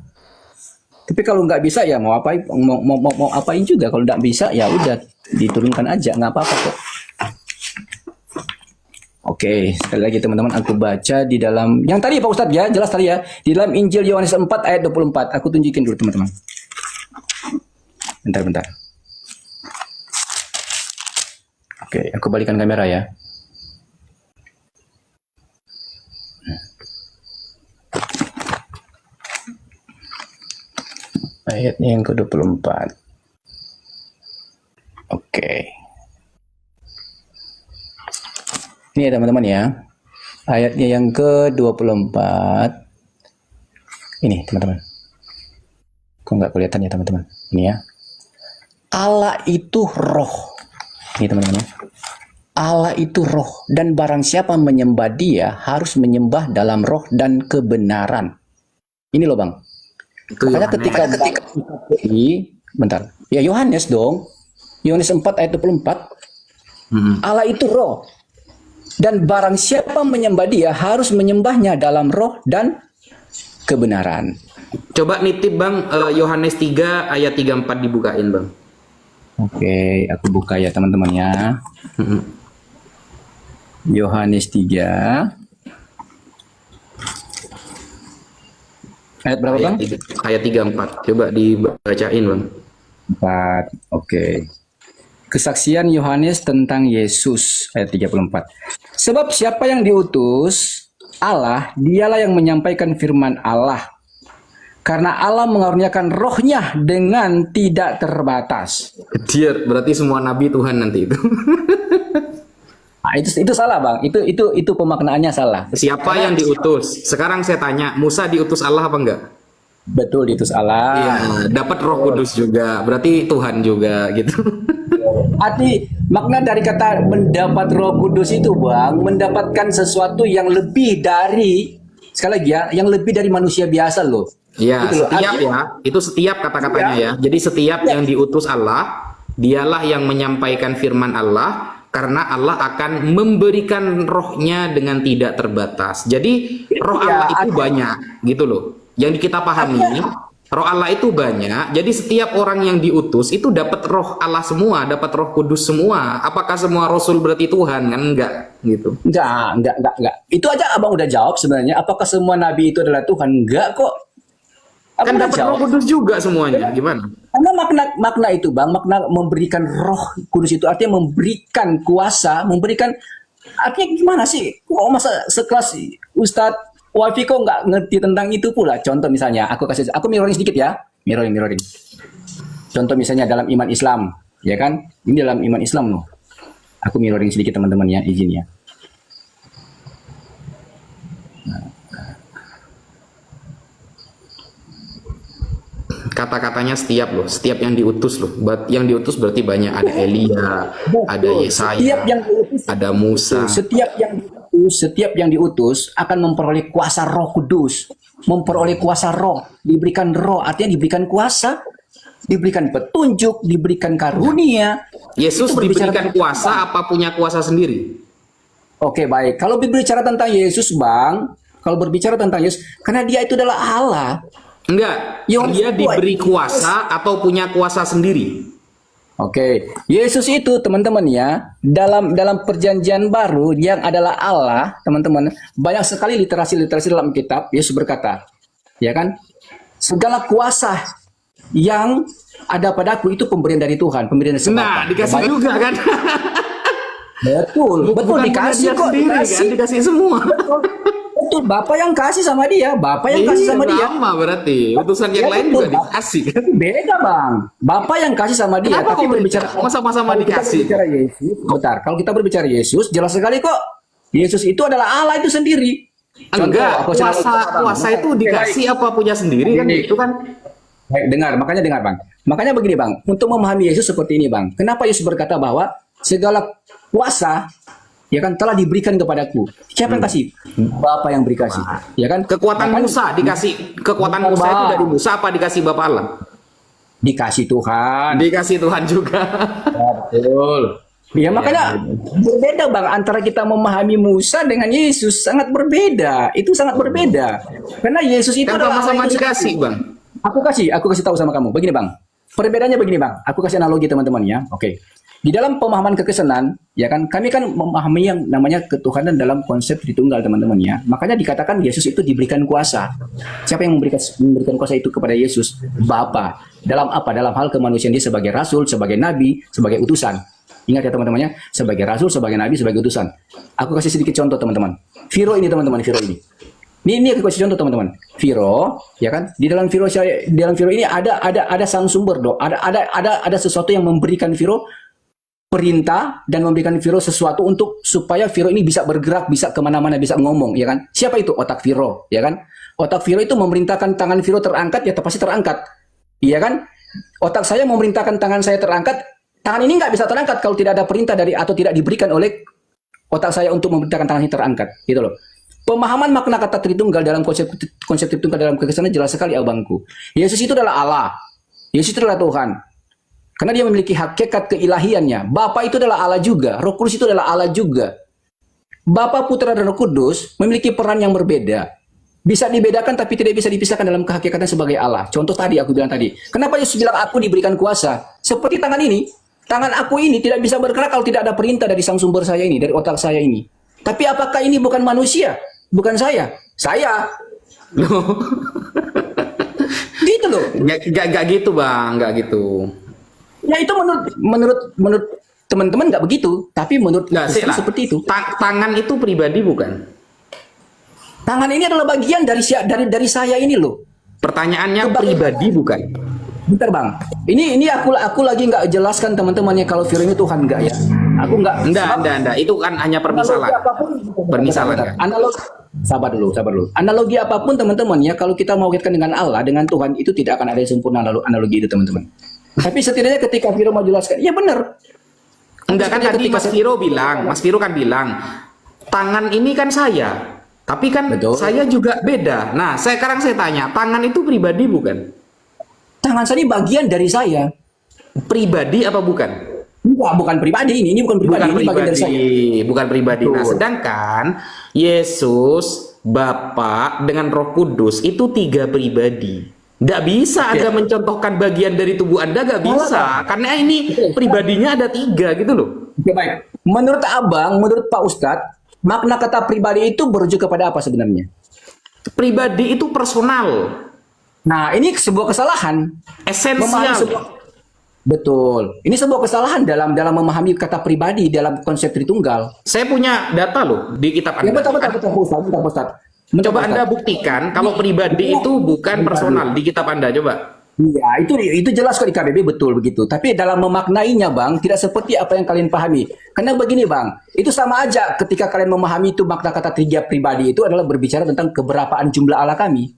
Speaker 1: Tapi kalau nggak bisa ya mau apain, mau apain juga. Kalau nggak bisa ya udah diturunkan aja, nggak apa-apa kok. Oke, sekali lagi teman-teman aku baca di dalam yang tadi Pak Ustadz ya, jelas tadi ya, di dalam Injil Yohanes 4 ayat 24. Aku tunjukin dulu teman-teman. Bentar. Oke, aku balikan kamera ya. Ayatnya yang ke-24. Oke. Ini ya teman-teman ya. Ayatnya yang ke-24. Ini teman-teman. Kok nggak kelihatan ya teman-teman? Ini ya. Allah itu roh. Ini teman-teman ya. Allah itu roh, dan barang siapa menyembah dia harus menyembah dalam roh dan kebenaran. Ini loh Bang. Makanya ketika bentar. Ya Yohanes dong. Yohanes 4 ayat 24. Allah itu roh. Dan barang siapa menyembah dia harus menyembahnya dalam roh dan kebenaran.
Speaker 2: Coba nitip Bang, Yohanes 3 ayat 34 dibukain Bang.
Speaker 1: Oke, aku buka ya teman-teman ya. Yohanes 3 ayat berapa Bang?
Speaker 2: Ayat 34. Coba dibacain Bang.
Speaker 1: 4. Oke. Kesaksian Yohanes tentang Yesus ayat 34. Sebab siapa yang diutus Allah, dialah yang menyampaikan firman Allah. Karena Allah mengaruniakan rohnya dengan tidak terbatas.
Speaker 2: Dia berarti semua nabi Tuhan nanti itu.
Speaker 1: Nah, itu salah Bang. Itu pemaknaannya salah.
Speaker 2: Siapa yang diutus? Sekarang saya tanya, Musa diutus Allah apa enggak?
Speaker 1: Betul, diutus Allah.
Speaker 2: Iya, dapat Roh Kudus juga. Berarti Tuhan juga gitu.
Speaker 1: Arti makna dari kata mendapat Roh Kudus itu Bang, mendapatkan sesuatu yang lebih dari, sekali lagi ya, yang lebih dari manusia biasa loh.
Speaker 2: Iya,
Speaker 1: Gitu loh.
Speaker 2: setiap
Speaker 1: Artinya,
Speaker 2: ya. Itu setiap kata-katanya ya. Jadi setiap yang diutus Allah, dialah yang menyampaikan firman Allah, karena Allah akan memberikan rohnya dengan tidak terbatas. Jadi roh Allah itu banyak gitu loh. Yang kita pahami, roh Allah itu banyak. Jadi setiap orang yang diutus itu dapat roh Allah semua, dapat Roh Kudus semua. Apakah semua rasul berarti Tuhan? Kan enggak gitu.
Speaker 1: enggak. Itu aja Abang udah jawab sebenarnya. Apakah semua nabi itu adalah Tuhan? Enggak kok. Aku
Speaker 2: Kan
Speaker 1: udah
Speaker 2: dapat
Speaker 1: jawab.
Speaker 2: Roh Kudus juga semuanya. Gimana?
Speaker 1: Karena makna itu bang, makna memberikan Roh Kudus itu artinya memberikan kuasa, memberikan artinya gimana sih? Kok masa sekelas Ustadz Wafi kok nggak ngerti tentang itu pula? Contoh misalnya, aku mirroring sedikit ya, mirroring. Contoh misalnya dalam iman Islam, ya kan? Ini dalam iman Islam loh. Aku mirroring sedikit teman-teman ya, izin ya.
Speaker 2: Kata-katanya setiap loh, setiap yang diutus loh. Yang diutus berarti banyak. Ada Elia, ada
Speaker 1: Setiap
Speaker 2: Yesaya,
Speaker 1: yang diutus,
Speaker 2: ada Musa.
Speaker 1: setiap yang diutus akan memperoleh kuasa Roh Kudus, memperoleh kuasa Roh, diberikan Roh, artinya diberikan kuasa, diberikan petunjuk, diberikan karunia.
Speaker 2: Yesus
Speaker 1: Itu berbicara
Speaker 2: diberikan
Speaker 1: tentang
Speaker 2: kuasa apa punya kuasa sendiri?
Speaker 1: Oke, baik. Kalau berbicara tentang Yesus, Bang, kalau berbicara tentang Yesus, karena dia itu adalah Allah.
Speaker 2: Enggak,
Speaker 1: Yohanes
Speaker 2: dia
Speaker 1: 2,
Speaker 2: diberi kuasa atau punya kuasa sendiri.
Speaker 1: Oke, Yesus itu teman-teman ya, dalam perjanjian baru yang adalah Allah, teman-teman, banyak sekali literasi dalam kitab. Yesus berkata, ya kan, segala kuasa yang ada padaku itu pemberian dari Tuhan, pemberian dari Bapa.
Speaker 2: Nah, dikasih
Speaker 1: Banyak-
Speaker 2: juga kan?
Speaker 1: Betul, betul
Speaker 2: Bukan punya
Speaker 1: dikasih
Speaker 2: dia
Speaker 1: kok,
Speaker 2: sendiri
Speaker 1: dikasih.
Speaker 2: kan? Dikasih semua.
Speaker 1: Betul, Bapak yang kasih sama dia, Bapak yang kasih sama dia.
Speaker 2: Sama berarti. Utusan yang
Speaker 1: Ya,
Speaker 2: lain
Speaker 1: betul,
Speaker 2: juga
Speaker 1: Bang.
Speaker 2: dikasih kan?
Speaker 1: Beda bang, Bapak yang kasih sama dia.
Speaker 2: Kenapa
Speaker 1: Tapi
Speaker 2: kok
Speaker 1: berbicara
Speaker 2: sama-sama
Speaker 1: kalau kita
Speaker 2: dikasih?
Speaker 1: berbicara Yesus, bentar. Kalau kita berbicara Yesus, jelas sekali kok. Yesus itu adalah Allah itu sendiri.
Speaker 2: Enggak,
Speaker 1: aku kasih
Speaker 2: kuasa itu dikasih apa punya sendiri kan?
Speaker 1: Ini.
Speaker 2: Itu kan
Speaker 1: Baik, makanya dengar bang. Makanya begini bang, untuk memahami Yesus seperti ini bang. Kenapa Yesus berkata bahwa segala kuasa ya kan telah diberikan kepadaku. Siapa yang kasih? Bapa yang beri kasih. Ya kan?
Speaker 2: kekuatan
Speaker 1: Makanya-
Speaker 2: Musa dikasih. Kekuatan
Speaker 1: Bentar,
Speaker 2: Musa itu
Speaker 1: Bang.
Speaker 2: dari Musa apa dikasih Bapak Allah?
Speaker 1: Dikasih Tuhan.
Speaker 2: Dikasih Tuhan juga.
Speaker 1: Ya, betul. Ya makanya berbeda bang antara kita memahami Musa dengan Yesus sangat berbeda. Itu sangat berbeda. Karena Yesus itu
Speaker 2: Kan
Speaker 1: adalah
Speaker 2: sama-sama
Speaker 1: Allah itu
Speaker 2: dikasih,
Speaker 1: sendiri.
Speaker 2: Bang.
Speaker 1: Aku kasih tahu sama kamu. Begini bang. Perbedaannya begini bang. Aku kasih analogi teman-teman ya. Oke. Di dalam pemahaman kekristenan, ya kan, kami kan memahami yang namanya ketuhanan dalam konsep Tritunggal teman-teman ya. Makanya dikatakan Yesus itu diberikan kuasa. Siapa yang memberikan kuasa itu kepada Yesus? Bapa. Dalam apa? Dalam hal kemanusiaan dia sebagai rasul, sebagai nabi, sebagai utusan. Ingat ya teman-temannya, sebagai rasul, sebagai nabi, sebagai utusan. Aku kasih sedikit contoh teman-teman. Viro ini teman-teman, Viro ini. Ini aku kasih contoh teman-teman. Viro, ya kan? Di dalam Viro ini ada sang sumber, Dok. Ada sesuatu yang memberikan Viro perintah dan memberikan Viro sesuatu untuk supaya Viro ini bisa bergerak, bisa kemana-mana, bisa ngomong, ya kan? Siapa itu? Otak Viro, ya kan? Otak Viro itu memerintahkan tangan Viro terangkat, ya pasti terangkat, iya kan? Otak saya memerintahkan tangan saya terangkat, tangan ini nggak bisa terangkat kalau tidak ada perintah dari atau tidak diberikan oleh otak saya untuk memerintahkan tangan ini terangkat, gitu loh. Pemahaman makna kata Tritunggal dalam konsep Tritunggal dalam kekristenan jelas sekali abangku. Yesus itu adalah Allah, Yesus itu adalah Tuhan. Karena dia memiliki hakikat keilahiannya. Bapa itu adalah Allah juga. Roh Kudus itu adalah Allah juga. Bapa, Putra, dan Roh Kudus memiliki peran yang berbeda. Bisa dibedakan tapi tidak bisa dipisahkan dalam kehakikatan sebagai Allah. Contoh tadi aku bilang tadi. Kenapa Yesus bilang aku diberikan kuasa? Seperti tangan ini. Tangan aku ini tidak bisa bergerak kalau tidak ada perintah dari sang sumber saya ini. Dari otak saya ini. Tapi apakah ini bukan manusia? Bukan saya. Saya.
Speaker 2: Loh,
Speaker 1: Gitu loh.
Speaker 2: nggak gitu, Bang, nggak gitu.
Speaker 1: Ya itu menurut teman-teman nggak begitu, tapi menurut
Speaker 2: Nggak sih
Speaker 1: Kristen
Speaker 2: lah.
Speaker 1: seperti itu.
Speaker 2: Tangan itu pribadi bukan?
Speaker 1: Tangan ini adalah bagian dari saya ini loh.
Speaker 2: Pertanyaannya
Speaker 1: Kebagian.
Speaker 2: pribadi bukan?
Speaker 1: Bentar bang, ini aku lagi nggak jelaskan teman-temannya kalau Viro ini Tuhan nggak ya? Aku nggak.
Speaker 2: Enggak. Itu kan hanya permisalan. Permisalan, kan?
Speaker 1: Analogi. Sabar dulu. Analogi apapun teman-teman ya, kalau kita mau kaitkan dengan Allah, dengan Tuhan itu tidak akan ada yang sempurna analogi itu teman-teman. Tapi setidaknya ketika Viro mau jelaskan, ya benar.
Speaker 2: Enggak kan tadi
Speaker 1: Ketika
Speaker 2: Mas Viro kan bilang, tangan ini kan saya. Tapi kan
Speaker 1: Betul.
Speaker 2: saya juga beda. Nah, sekarang saya tanya, tangan itu pribadi bukan?
Speaker 1: Tangan saya ini bagian dari saya.
Speaker 2: Pribadi apa bukan?
Speaker 1: Bukan pribadi ini bukan pribadi, ini bagian dari saya.
Speaker 2: Bukan pribadi. Nah,
Speaker 1: Betul.
Speaker 2: sedangkan Yesus, Bapa dengan Roh Kudus itu 3 pribadi. Nggak bisa Anda mencontohkan bagian dari tubuh Anda, nggak bisa. Karena ini pribadinya ada 3 gitu loh.
Speaker 1: Oke, baik. Menurut Abang, menurut Pak Ustadz, makna kata pribadi itu merujuk kepada apa sebenarnya?
Speaker 2: Pribadi itu personal.
Speaker 1: Nah, ini sebuah kesalahan. Memahami
Speaker 2: Esensial.
Speaker 1: sebuah Betul. Ini sebuah kesalahan dalam memahami kata pribadi dalam konsep Tritunggal.
Speaker 2: Saya punya data loh di kitab
Speaker 1: Ya
Speaker 2: Anda.
Speaker 1: betul betul Ustaz, betul Ustaz. Betul,
Speaker 2: Coba
Speaker 1: Ustaz.
Speaker 2: Anda buktikan kalau pribadi itu bukan personal di kitab Anda, coba.
Speaker 1: Iya, itu jelas kok di KBB betul begitu. Tapi dalam memaknainya, Bang, tidak seperti apa yang kalian pahami. Karena begini, Bang, itu sama aja ketika kalian memahami itu makna kata tiga pribadi itu adalah berbicara tentang keberapaan jumlah Allah kami.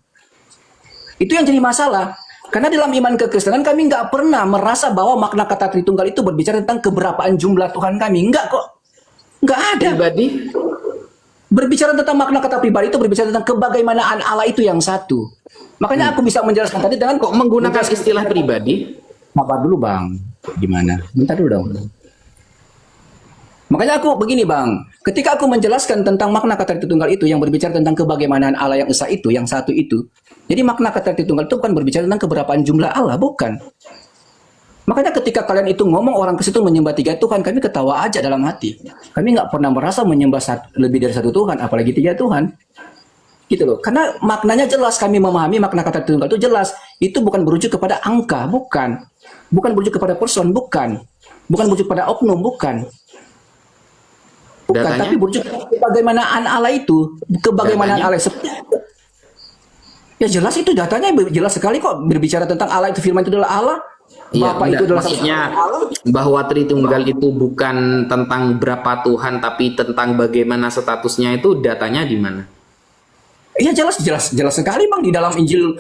Speaker 1: Itu yang jadi masalah. Karena dalam iman kekristenan kami nggak pernah merasa bahwa makna kata Tritunggal itu berbicara tentang keberapaan jumlah Tuhan kami. Nggak kok. Nggak ada.
Speaker 2: Pribadi
Speaker 1: Berbicara tentang makna kata pribadi itu berbicara tentang kebagaimanaan Allah itu yang satu. Makanya aku bisa menjelaskan tadi dengan
Speaker 2: kok menggunakan istilah pribadi?
Speaker 1: Sabar dulu, Bang. Gimana? Bentar dulu dong. Makanya aku begini, Bang. Ketika aku menjelaskan tentang makna kata Tritunggal itu yang berbicara tentang kebagaimanaan Allah yang esa itu, yang satu itu. Jadi makna kata Tritunggal itu bukan berbicara tentang keberapaan jumlah Allah, bukan. Makanya ketika kalian itu ngomong orang ke situ menyembah tiga Tuhan, kami ketawa aja dalam hati. Kami nggak pernah merasa menyembah lebih dari satu Tuhan, apalagi tiga Tuhan. Gitu loh. Karena maknanya jelas, kami memahami makna kata Tritunggal itu jelas. Itu bukan merujuk kepada angka, bukan. Bukan merujuk kepada person, bukan. Bukan merujuk pada oknum, bukan. Bukan,
Speaker 2: Datanya?
Speaker 1: tapi merujuk kepada kebagaimanaan Allah itu. Kebagaimanaan
Speaker 2: Datanya?
Speaker 1: Allah seperti ya jelas itu datanya jelas sekali kok berbicara tentang Allah itu firman itu adalah Allah.
Speaker 2: Iya,
Speaker 1: Bapak itu adalah
Speaker 2: maksudnya
Speaker 1: satu Allah.
Speaker 2: bahwa Tritunggal itu bukan tentang berapa Tuhan, tapi tentang bagaimana statusnya, itu datanya di mana?
Speaker 1: Iya jelas sekali Bang di dalam Injil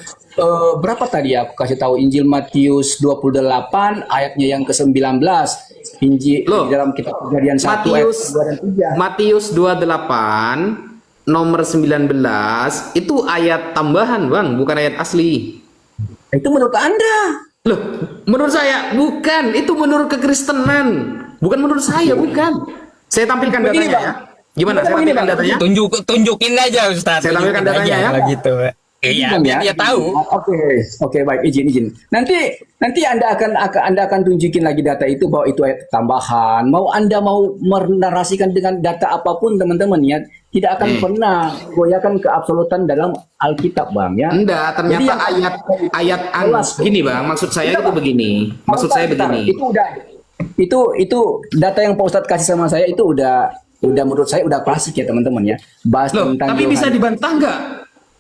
Speaker 1: berapa tadi aku kasih tahu Injil Matius 28 ayatnya yang ke-19. Injil
Speaker 2: Loh,
Speaker 1: di dalam kitab Kejadian 1 ayat 2 dan 3.
Speaker 2: Matius 28 nomor 19 itu ayat tambahan, Bang, bukan ayat asli.
Speaker 1: Itu menurut Anda.
Speaker 2: Loh, menurut saya bukan, itu menurut kekristenan. Bukan menurut saya, bukan. Saya tampilkan
Speaker 1: Begini,
Speaker 2: datanya
Speaker 1: Bang.
Speaker 2: ya. Gimana? Saya
Speaker 1: Begini,
Speaker 2: tampilkan
Speaker 1: Bang.
Speaker 2: datanya.
Speaker 3: Tunjukin aja Ustaz.
Speaker 2: Saya tampilkan
Speaker 3: Tunjukin
Speaker 2: datanya
Speaker 3: aja
Speaker 2: ya.
Speaker 3: kalau gitu. Iya,
Speaker 1: Izin
Speaker 3: biar dia tahu.
Speaker 1: Oke, baik, izin. Nanti Anda akan tunjukin lagi data itu bahwa itu ayat tambahan. Anda mau menarasikan dengan data apapun teman-teman ya, tidak akan pernah goyahkan keabsolutan dalam Alkitab, Bang ya.
Speaker 2: Enggak, ternyata
Speaker 1: Jadi yang-
Speaker 2: ayat
Speaker 1: Jelas.
Speaker 2: gini, Bang. Maksud saya
Speaker 1: Bentar,
Speaker 2: itu
Speaker 1: Bang.
Speaker 2: begini. Maksud saya
Speaker 1: Bentar,
Speaker 2: begini.
Speaker 1: itu data yang Pak Ustadz kasih sama saya itu udah menurut saya udah klasik ya teman-teman ya. Bahas
Speaker 2: Loh,
Speaker 1: tentang
Speaker 2: tapi bisa
Speaker 1: Yohanes.
Speaker 2: dibantah nggak?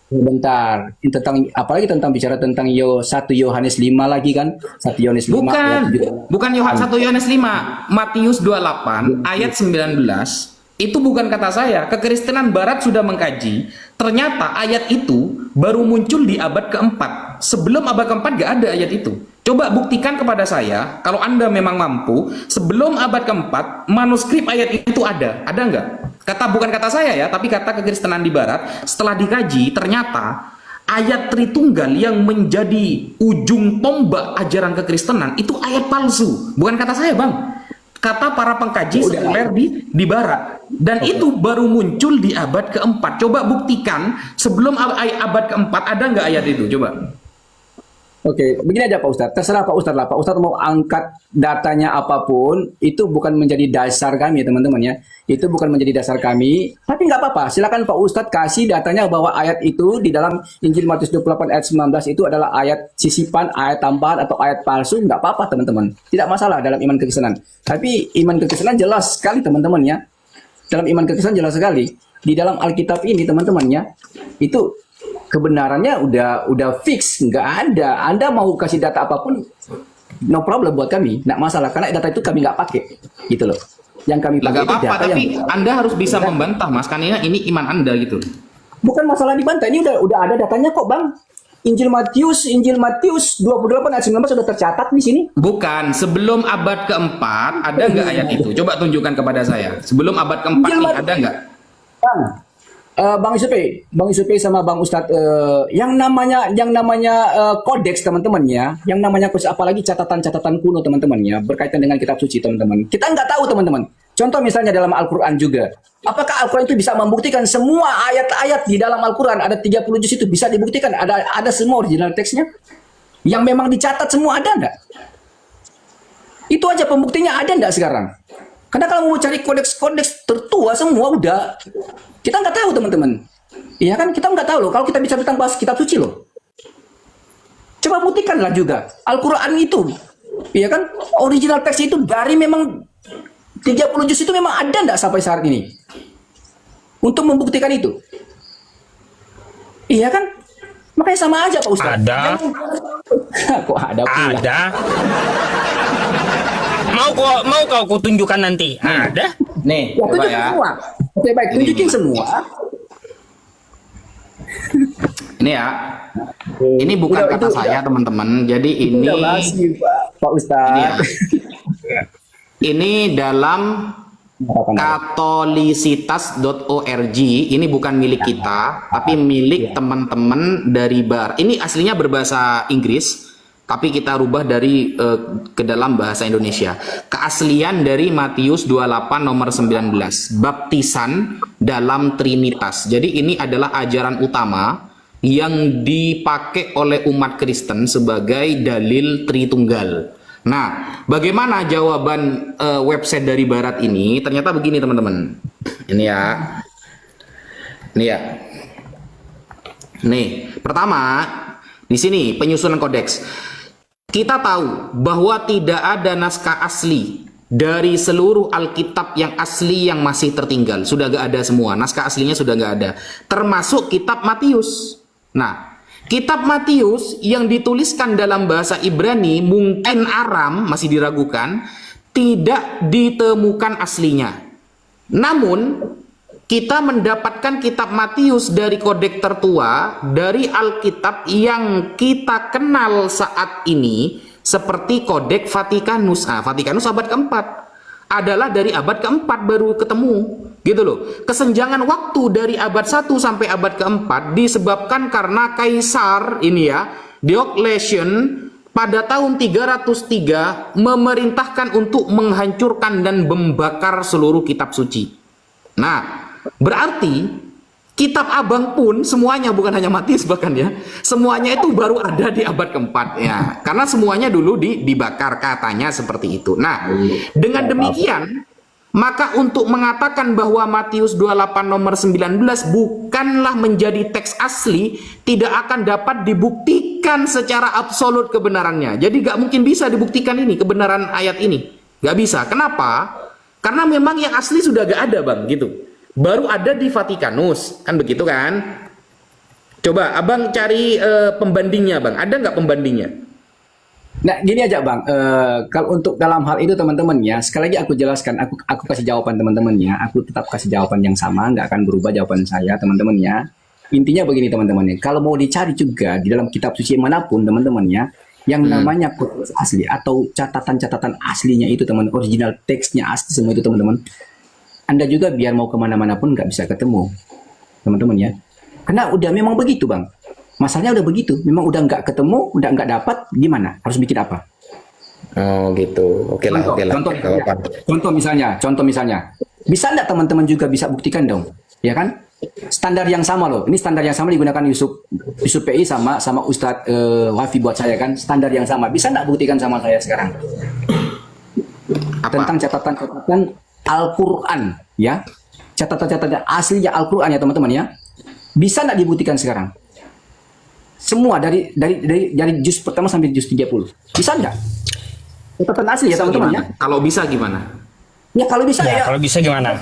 Speaker 1: Bentar, tentang apalagi tentang bicara tentang 1 Yohanes 5 lagi kan? 1 Yohanes 5 ayat 7.
Speaker 2: Bukan 1 Yohanes 5, Matius 28 ayat 19. Itu bukan kata saya. Kekristenan barat sudah mengkaji. Ternyata ayat itu baru muncul di abad keempat. Sebelum abad keempat gak ada ayat itu. Coba buktikan kepada saya, kalau Anda memang mampu, sebelum abad keempat, manuskrip ayat itu ada. Ada nggak? Bukan kata saya ya, tapi kata kekristenan di barat. Setelah dikaji, ternyata ayat Tritunggal yang menjadi ujung tombak ajaran kekristenan itu ayat palsu. Bukan kata saya, Bang. Kata para pengkaji sekuler di barat. Dan itu baru muncul di abad keempat. Coba buktikan sebelum abad keempat ada nggak ayat itu? Coba.
Speaker 1: Oke, begini aja Pak Ustadz. Terserah Pak Ustadz lah. Pak Ustadz mau angkat datanya apapun, itu bukan menjadi dasar kami ya teman-teman ya. Itu bukan menjadi dasar kami. Tapi nggak apa-apa. Silakan Pak Ustadz kasih datanya bahwa ayat itu di dalam Injil Matius 28 ayat 19 itu adalah ayat sisipan, ayat tambahan atau ayat palsu. Nggak apa-apa teman-teman. Tidak masalah dalam iman kekristenan. Tapi iman kekristenan jelas sekali teman-teman ya. Dalam iman kekristenan jelas sekali. Di dalam Alkitab ini teman-teman ya. Itu kebenarannya udah fix, nggak ada. Anda mau kasih data apapun, no problem buat kami, nggak masalah. Karena data itu kami nggak pakai, gitu loh. Yang kami pakai
Speaker 2: Nggak
Speaker 1: itu
Speaker 2: apa-apa,
Speaker 1: data
Speaker 2: tapi
Speaker 1: yang
Speaker 2: Anda harus bisa membantah, Mas. Karena ini iman Anda gitu.
Speaker 1: bukan masalah dibantah. Ini udah ada datanya kok, Bang. Injil Matius 28 ayat 19 sudah tercatat di sini.
Speaker 2: Bukan, sebelum abad keempat ada nggak ayat itu? Coba tunjukkan kepada saya. Sebelum abad keempat
Speaker 1: Injil
Speaker 2: nih
Speaker 1: Matius.
Speaker 2: ada nggak?
Speaker 1: Bang Isupe sama Bang Ustadz, yang namanya kodeks teman-teman ya, yang namanya kodeks apalagi catatan-catatan kuno teman-teman ya, berkaitan dengan kitab suci teman-teman. Kita nggak tahu teman-teman. Contoh misalnya dalam Al-Quran juga, apakah Al-Quran itu bisa membuktikan semua ayat-ayat di dalam Al-Quran ada 30 juz itu bisa dibuktikan? Ada semua original teksnya yang memang dicatat semua ada nggak? Itu aja pembuktinya ada nggak sekarang? Karena kalau mau cari kodeks-kodeks tertua semua udah, kita nggak tahu teman-teman. Iya kan kita nggak tahu loh. Kalau kita bicara tentang bahas kitab suci loh, Coba buktikanlah juga. Al-Quran itu, ya kan, original teks itu dari memang 30 juz itu memang ada enggak sampai saat ini? Untuk membuktikan itu. Iya kan? Makanya sama aja Pak Ustadz.
Speaker 3: Ada.
Speaker 1: Kok ada pula?
Speaker 3: Ada. Mau kau kutunjukkan nanti? Ada.
Speaker 2: Nih,
Speaker 1: Ya,
Speaker 2: coba
Speaker 1: tunjukin
Speaker 2: ya.
Speaker 1: semua. Oke baik, tunjukin semua.
Speaker 2: Ini ya. Ini bukan
Speaker 1: Udah,
Speaker 2: kata
Speaker 1: itu
Speaker 2: saya, teman-teman. Jadi ini
Speaker 1: Udah basi, Pak
Speaker 2: ini ya.
Speaker 1: Ustadz.
Speaker 2: Ini dalam katolisitas.org. Ini bukan milik kita, tapi milik teman-teman dari bar. Ini aslinya berbahasa Inggris, tapi kita rubah dari ke dalam bahasa Indonesia. Keaslian dari Matius 28 nomor 19, baptisan dalam Trinitas. Jadi ini adalah ajaran utama yang dipakai oleh umat Kristen sebagai dalil Tritunggal. Nah, bagaimana jawaban website dari Barat ini? Ternyata begini teman-teman. Ini ya. Ini ya. Nih, pertama di sini penyusunan kodeks. Kita tahu bahwa tidak ada naskah asli dari seluruh Alkitab yang asli yang masih tertinggal. Sudah gak ada semua. Naskah aslinya sudah gak ada. Termasuk kitab Matius. Nah, kitab Matius yang dituliskan dalam bahasa Ibrani, mungkin Aram, masih diragukan, tidak ditemukan aslinya. Namun, kita mendapatkan kitab Matius dari kodeks tertua, dari Alkitab yang kita kenal saat ini, seperti kodeks Vatikanus. Vatikanus abad keempat. Adalah dari abad keempat baru ketemu. Gitu loh. Kesenjangan waktu dari abad 1 sampai abad keempat disebabkan karena Kaisar ini ya, Diocletian pada tahun 303 memerintahkan untuk menghancurkan dan membakar seluruh kitab suci. Nah, berarti kitab abang pun semuanya, bukan hanya Matius bahkan ya, semuanya itu baru ada di abad keempat ya, karena semuanya dulu dibakar, katanya seperti itu. Nah, dengan demikian maka untuk mengatakan bahwa Matius 28 nomor 19 bukanlah menjadi teks asli, tidak akan dapat dibuktikan secara absolut kebenarannya. Jadi gak mungkin bisa dibuktikan ini kebenaran ayat ini, gak bisa. Kenapa? Karena memang yang asli sudah gak ada bang, gitu. Baru ada di Vatikanus, kan begitu kan? Coba abang cari pembandingnya bang, ada nggak pembandingnya?
Speaker 1: Nah, gini aja Bang, kalau untuk dalam hal itu teman-teman ya, sekali lagi aku jelaskan, aku kasih jawaban teman-teman ya, aku tetap kasih jawaban yang sama, nggak akan berubah jawaban saya teman-teman ya. Intinya begini teman-teman ya, kalau mau dicari juga di dalam kitab suci manapun teman-teman ya, yang namanya kodeks asli atau catatan-catatan aslinya itu teman, original teksnya asli semua itu teman-teman, Anda juga biar mau kemana-mana pun nggak bisa ketemu teman-teman ya, karena udah memang begitu Bang. Masalahnya udah begitu, memang udah nggak ketemu, udah nggak dapat, gimana? Harus bikin apa?
Speaker 2: Oh gitu, oke lah.
Speaker 1: Contoh misalnya, bisa nggak teman-teman juga bisa buktikan dong, ya kan? Standar yang sama loh, ini standar yang sama digunakan Yusuf PI sama Ustadz Wafi buat saya kan, standar yang sama, bisa nggak buktikan sama saya sekarang?
Speaker 2: Apa?
Speaker 1: Tentang catatan-catatan Al-Quran, ya, catatan-catatan aslinya Al-Quran ya teman-teman ya, bisa nggak dibuktikan sekarang? Semua dari juz pertama sampai juz 30. Bisa nggak? Catatan asli ya teman-teman ya.
Speaker 2: Kalau bisa gimana?
Speaker 1: Ya kalau bisa ya.
Speaker 3: Kalau bisa gimana?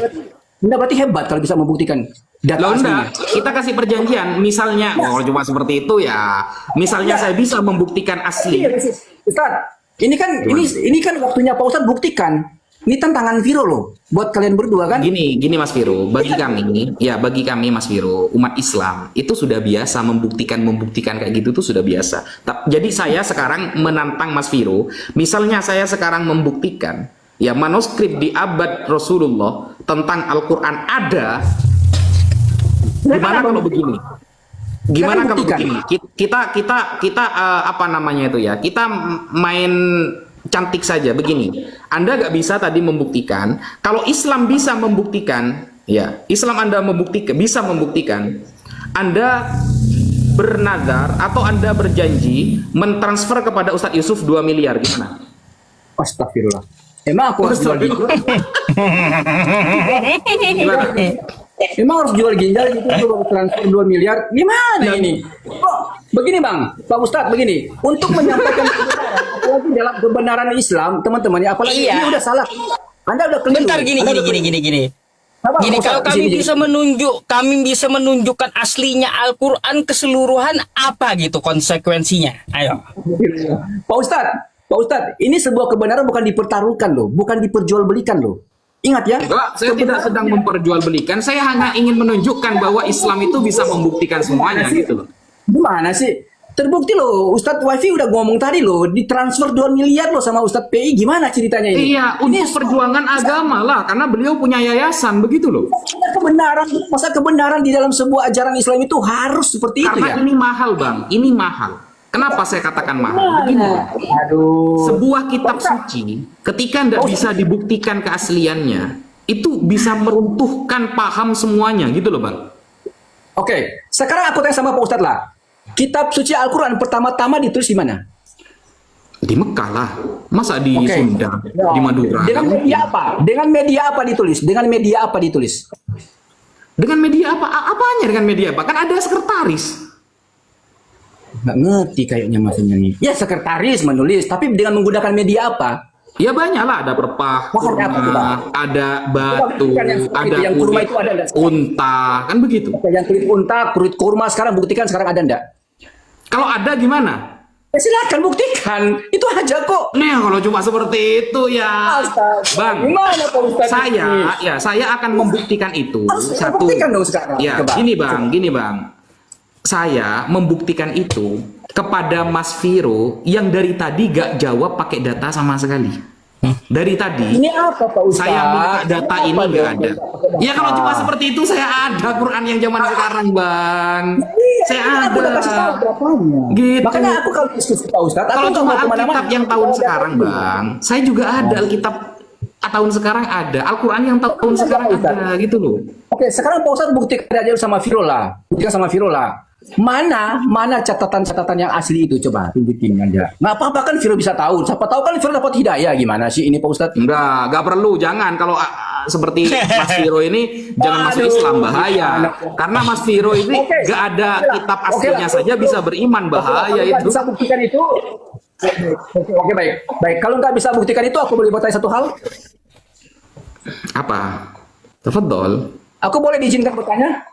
Speaker 1: Enggak, berarti hebat kalau bisa membuktikan data
Speaker 2: Loh
Speaker 1: aslinya.
Speaker 2: enggak, kita kasih perjanjian. Misalnya, cuma seperti itu ya. Misalnya saya bisa membuktikan asli.
Speaker 1: Iya, Ustaz. Ini kan waktunya Pak Ustaz buktikan. Ini tantangan Viro loh buat kalian berdua kan.
Speaker 2: Gini Mas Viro, bagi kami Mas Viro, umat Islam itu sudah biasa membuktikan kayak gitu tuh sudah biasa. Jadi saya sekarang menantang Mas Viro, misalnya saya sekarang membuktikan ya manuskrip di abad Rasulullah tentang Al-Qur'an ada. Gimana kalau begini? Gimana kalau begini? Kita apa namanya itu ya? Kita main cantik saja begini. Anda nggak bisa tadi membuktikan. Kalau Islam bisa membuktikan, ya Islam Anda bisa membuktikan. Anda bernadar atau Anda berjanji mentransfer kepada Ustadz Yusuf 2 miliar gimana?
Speaker 1: Astagfirullah. Emang aku harus jual gitu?
Speaker 2: Gimana?
Speaker 1: Memang harus jual ginjal gitu baru transfer 2 miliar. Gimana ini? Kok begini Bang, Pak Ustadz begini. Untuk menyampaikan kebenaran, apalagi dalam kebenaran Islam, teman-teman ya, apalagi
Speaker 3: Iya.
Speaker 1: ini udah salah. Anda udah keliru.
Speaker 3: Bentar gini
Speaker 1: Anda
Speaker 3: gini
Speaker 1: udah
Speaker 3: gini
Speaker 1: keliru.
Speaker 3: gini gini.
Speaker 1: Apa,
Speaker 3: Gini,
Speaker 1: Pak
Speaker 3: kalau
Speaker 1: Ustadz,
Speaker 3: kami bisa menunjukkan aslinya Al-Quran keseluruhan, apa gitu konsekuensinya? Ayo.
Speaker 1: Pak Ustadz, ini sebuah kebenaran bukan dipertaruhkan loh, bukan diperjualbelikan loh. Ingat ya.
Speaker 2: Enggak, saya tidak sedang memperjualbelikan. Saya hanya ingin menunjukkan bahwa Islam itu bisa membuktikan semuanya gitu loh.
Speaker 1: Gimana sih? Terbukti loh, Ustadz Wifi udah ngomong tadi loh, ditransfer 2 miliar loh sama Ustadz PI. Gimana ceritanya ini?
Speaker 2: Iya, untuk perjuangan agama lah, karena beliau punya yayasan begitu loh.
Speaker 1: Masa kebenaran di dalam sebuah ajaran Islam itu harus seperti itu
Speaker 2: Karena
Speaker 1: ya?
Speaker 2: ini mahal, Bang. Ini mahal. Kenapa saya katakan mahal? Begini, Bang.
Speaker 1: Aduh.
Speaker 2: Sebuah kitab suci, ketika tidak bisa dibuktikan keasliannya, itu bisa meruntuhkan paham semuanya, gitu loh, Bang.
Speaker 1: Oke, sekarang aku tanya sama Pak Ustadz lah. Kitab suci Al-Quran pertama-tama ditulis di mana?
Speaker 2: Di Mekah lah. Masa di
Speaker 1: Oke.
Speaker 2: Sunda, di Madura?
Speaker 1: Dengan media apa? Dengan media apa ditulis? Dengan media apa ditulis?
Speaker 2: Dengan media apa? Apanya dengan media apa? Kan ada sekretaris.
Speaker 1: Nggak ngerti kayaknya maksudnya nih. Ya sekretaris menulis, tapi dengan menggunakan media apa?
Speaker 2: Ya banyak lah, ada perpah,
Speaker 1: Maksudnya apa tuh,
Speaker 2: kurma,
Speaker 1: Bang?
Speaker 2: ada batu,
Speaker 1: Bukan yang seperti
Speaker 2: ada
Speaker 1: itu, yang kurma
Speaker 2: kulit
Speaker 1: itu ada nggak sekarang?
Speaker 2: unta, kan begitu.
Speaker 1: Oke, yang kulit unta, kulit kurma sekarang buktikan sekarang ada enggak?
Speaker 2: Kalau ada gimana?
Speaker 1: Ya silakan buktikan. Itu aja kok.
Speaker 2: Nih kalau cuma seperti itu ya,
Speaker 1: Astaga.
Speaker 2: Bang.
Speaker 1: Gimana Pak Ustadz ini?
Speaker 2: Saya akan membuktikan itu.
Speaker 1: Harus
Speaker 2: Satu,
Speaker 1: buktikan dong sekarang.
Speaker 2: ya,
Speaker 1: Coba.
Speaker 2: gini bang. Saya membuktikan itu kepada Mas Viro yang dari tadi gak jawab pakai data sama sekali. Dari tadi.
Speaker 1: Ini apa Pak Ustadz?
Speaker 2: Saya minta data
Speaker 1: Apa
Speaker 2: ini nggak
Speaker 1: dong?
Speaker 2: ada. Ya kalau cuma seperti itu saya ada Quran yang zaman sekarang, Bang. Saya
Speaker 1: Aku udah kasih tahu
Speaker 2: ada.
Speaker 1: berapanya.
Speaker 2: Gitu.
Speaker 1: Makanya aku kalau diskusi Pak Ustadz, aku
Speaker 2: Kalau
Speaker 1: nggak
Speaker 2: cuma
Speaker 1: mau kemana-mana.
Speaker 2: Alkitab yang tahun sekarang, Bang, saya juga ada Alkitab tahun sekarang ada. Al-Quran yang tahun sekarang ada gitu loh.
Speaker 1: Oke, sekarang Pak Ustadz buktikan aja sama Viro lah. Buktikan sama Viro lah. Mana catatan-catatan yang asli itu, coba tunjukin aja. Nggak apa-apa kan Viro bisa tahu. Siapa tahu kan Viro dapat hidayah. Gimana sih ini Pak Ustadz?
Speaker 2: Enggak perlu, jangan. Kalau seperti Mas Viro ini jangan masuk
Speaker 1: Aduh.
Speaker 2: Islam, bahaya. Karena Mas Viro ini
Speaker 1: Oke.
Speaker 2: nggak ada kitab
Speaker 1: Oke
Speaker 2: aslinya
Speaker 1: lah.
Speaker 2: saja bisa beriman, bahaya
Speaker 1: Kalau nggak
Speaker 2: itu.
Speaker 1: bisa buktikan itu. Oke, baik. Kalau nggak bisa buktikan itu, aku boleh bertanya satu hal.
Speaker 2: Apa? Tafadhol.
Speaker 1: Aku boleh diizinkan bertanya?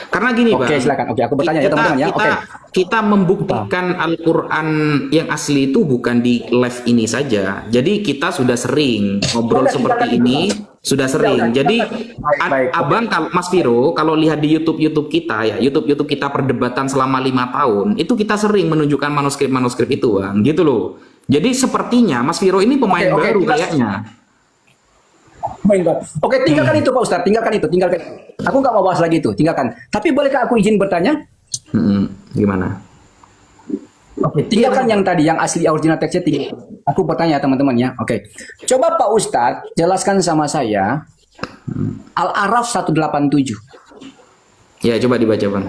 Speaker 2: Karena gini,
Speaker 1: Oke,
Speaker 2: Bang.
Speaker 1: silakan. Oke, aku bertanya ya, teman-teman ya. Oke.
Speaker 2: Kita membuktikan Al-Quran yang asli itu bukan di live ini saja. Jadi kita sudah sering ngobrol seperti ini, sudah sering. Jadi
Speaker 1: Baik.
Speaker 2: Abang, Mas Viro, kalau lihat di YouTube kita ya, YouTube kita perdebatan selama 5 tahun, itu kita sering menunjukkan manuskrip itu, Bang. Gitu loh. Jadi sepertinya Mas Viro ini pemain
Speaker 1: Oke,
Speaker 2: baru
Speaker 1: kita-
Speaker 2: kayaknya.
Speaker 1: Oke, tinggalkan itu Pak Ustadz, tinggalkan itu. Aku nggak mau bahas lagi itu, tinggalkan. Tapi bolehkah aku izin bertanya?
Speaker 2: Gimana?
Speaker 1: Oke, tinggalkan yang tadi, yang asli original teksnya tinggal. Aku bertanya teman-teman ya. Oke, coba Pak Ustadz jelaskan sama saya Al-A'raf 187.
Speaker 2: Ya, coba dibaca, Bang.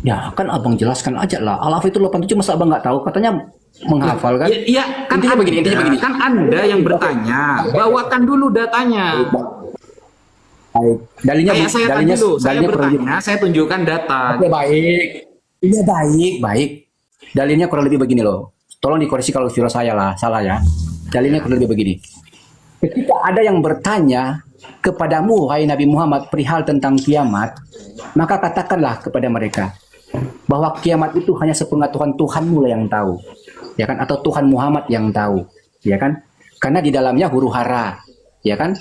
Speaker 1: Ya kan abang jelaskan aja lah. Al-A'raf itu 87 masa abang nggak tahu? Katanya menghafal kan?
Speaker 2: Iya, kan
Speaker 1: Intinya begini,
Speaker 2: Kan Anda yang bertanya. Bawakan dulu datanya.
Speaker 1: Baik. Dalilnya
Speaker 2: Kayak saya tadi
Speaker 1: dalilnya
Speaker 2: loh, saya
Speaker 1: dalilnya kurang lebih.
Speaker 2: bertanya, saya tunjukkan data.
Speaker 1: Oke, baik. Iya, baik. Dalilnya kurang lebih begini loh. Tolong dikoreksi kalau Viro saya lah, salah ya. Dalilnya kurang lebih begini. Ketika ada yang bertanya kepadamu, hai Nabi Muhammad, perihal tentang kiamat, maka katakanlah kepada mereka bahwa kiamat itu hanya sepengetahuan Tuhanmu lah yang tahu, ya kan? Atau Tuhan Muhammad yang tahu, ya kan? Karena di dalamnya huru hara, ya kan?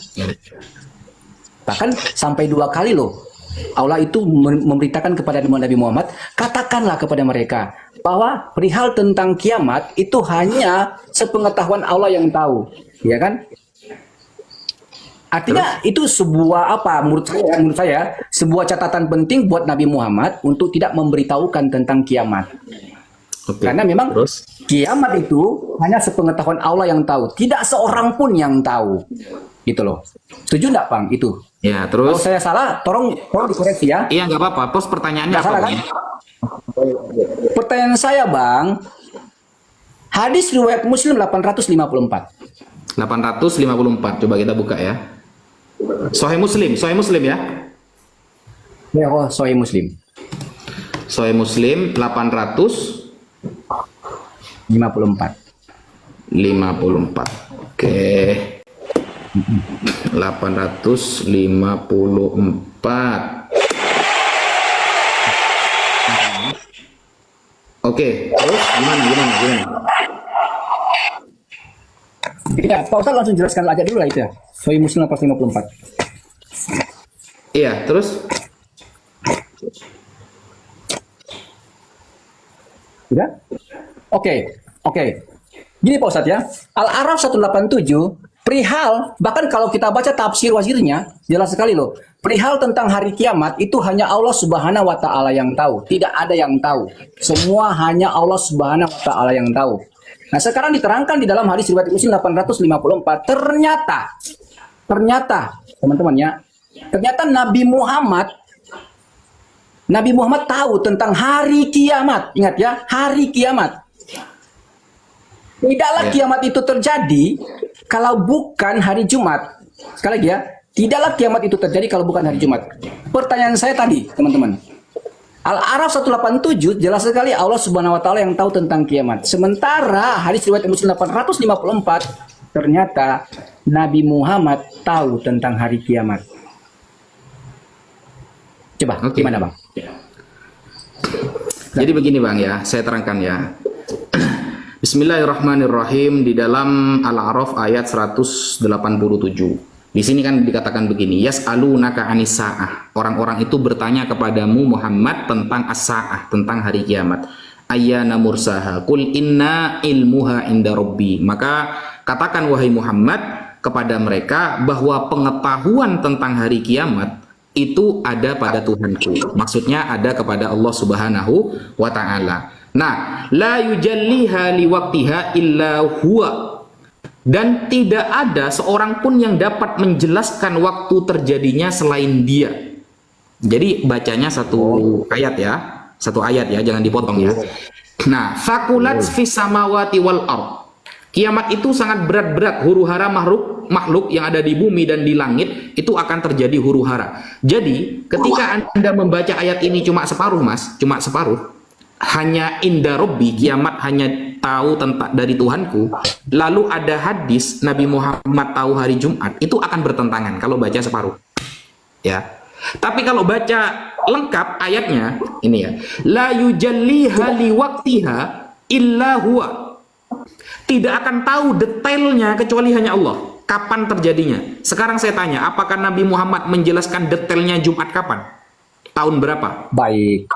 Speaker 1: Bahkan sampai 2 kali loh Allah itu memberitakan kepada Nabi Muhammad, katakanlah kepada mereka bahwa perihal tentang kiamat itu hanya sepengetahuan Allah yang tahu, ya kan? Artinya itu sebuah apa? Menurut saya sebuah catatan penting buat Nabi Muhammad untuk tidak memberitahukan tentang kiamat.
Speaker 2: Oke.
Speaker 1: Karena memang
Speaker 2: Terus?
Speaker 1: kiamat itu hanya sepengetahuan Allah yang tahu, tidak seorang pun yang tahu, gitu loh. Setuju nggak, Bang? Itu.
Speaker 2: Ya,
Speaker 1: Kalau
Speaker 2: terus?
Speaker 1: saya salah, tolong dikoreksi ya.
Speaker 2: Iya, nggak apa-apa. Terus pertanyaannya
Speaker 1: Nggak
Speaker 2: apa,
Speaker 1: salah,
Speaker 2: Bang?
Speaker 1: kan? Pertanyaan saya, Bang, hadis riwayat Muslim 854.
Speaker 2: 854. Coba kita buka ya. Sahih Muslim ya.
Speaker 1: Ya, oh, Sahih Muslim.
Speaker 2: Sahih Muslim 854.
Speaker 1: 54.
Speaker 2: Oke. 854. Oke, terus gimana?
Speaker 1: Ya, Pak Ustaz langsung jelaskan aja dulu lah itu ya. Sahih Muslim 854.
Speaker 2: Iya, terus
Speaker 1: Udah? Oke. Gini Pak Ustadz ya, Al-A'raf 187, perihal, bahkan kalau kita baca tafsir wazirnya, jelas sekali loh, perihal tentang hari kiamat itu hanya Allah Subhanahu wa Ta'ala yang tahu, tidak ada yang tahu. Semua hanya Allah Subhanahu wa Ta'ala yang tahu. Nah, sekarang diterangkan di dalam hadis riwayat Muslim 854, ternyata teman-teman ya, ternyata Nabi Muhammad tahu tentang hari kiamat. Ingat ya, hari kiamat. Tidaklah kiamat itu terjadi kalau bukan hari Jumat. Sekali lagi ya, tidaklah kiamat itu terjadi kalau bukan hari Jumat. Pertanyaan saya tadi, teman-teman. Al-A'raf 187 jelas sekali Allah Subhanahu wa Ta'ala yang tahu tentang kiamat. Sementara hadis riwayat Muslim 854 ternyata Nabi Muhammad tahu tentang hari kiamat. Coba, gimana Bang?
Speaker 2: jadi begini Bang ya, saya terangkan ya. Bismillahirrahmanirrahim, di dalam Al-A'raf ayat 187. Di sini kan dikatakan begini, yas'alunaka 'anis sa'ah. Orang-orang itu bertanya kepadamu Muhammad tentang as-sa'ah, tentang hari kiamat. Ayyana mursaha, qul inna ilmuha inda rabbi. Maka katakan wahai Muhammad kepada mereka bahwa pengetahuan tentang hari kiamat itu ada pada Tuhanku. Maksudnya ada kepada Allah Subhanahu wa Ta'ala. Nah, la yujalliha liwaqtiha illa huwa. Dan tidak ada seorang pun yang dapat menjelaskan waktu terjadinya selain dia. Jadi bacanya satu ayat ya, jangan dipotong ya. Nah, fakulat fis samawati wal ard. Kiamat itu sangat berat-berat, huru-hara makhluk yang ada di bumi dan di langit itu akan terjadi huru-hara. Jadi, ketika Anda membaca ayat ini cuma separuh, Mas, cuma separuh. Hanya inda robbi, kiamat hanya tahu tentang dari Tuhanku. Lalu ada hadis Nabi Muhammad tahu hari Jumat, itu akan bertentangan kalau baca separuh. Ya. Tapi kalau baca lengkap ayatnya ini ya, la yujalliha liwaqtiha illa huwa. Tidak akan tahu detailnya kecuali hanya Allah. Kapan terjadinya? Sekarang saya tanya, apakah Nabi Muhammad menjelaskan detailnya Jumat kapan? Tahun berapa?
Speaker 1: Baik.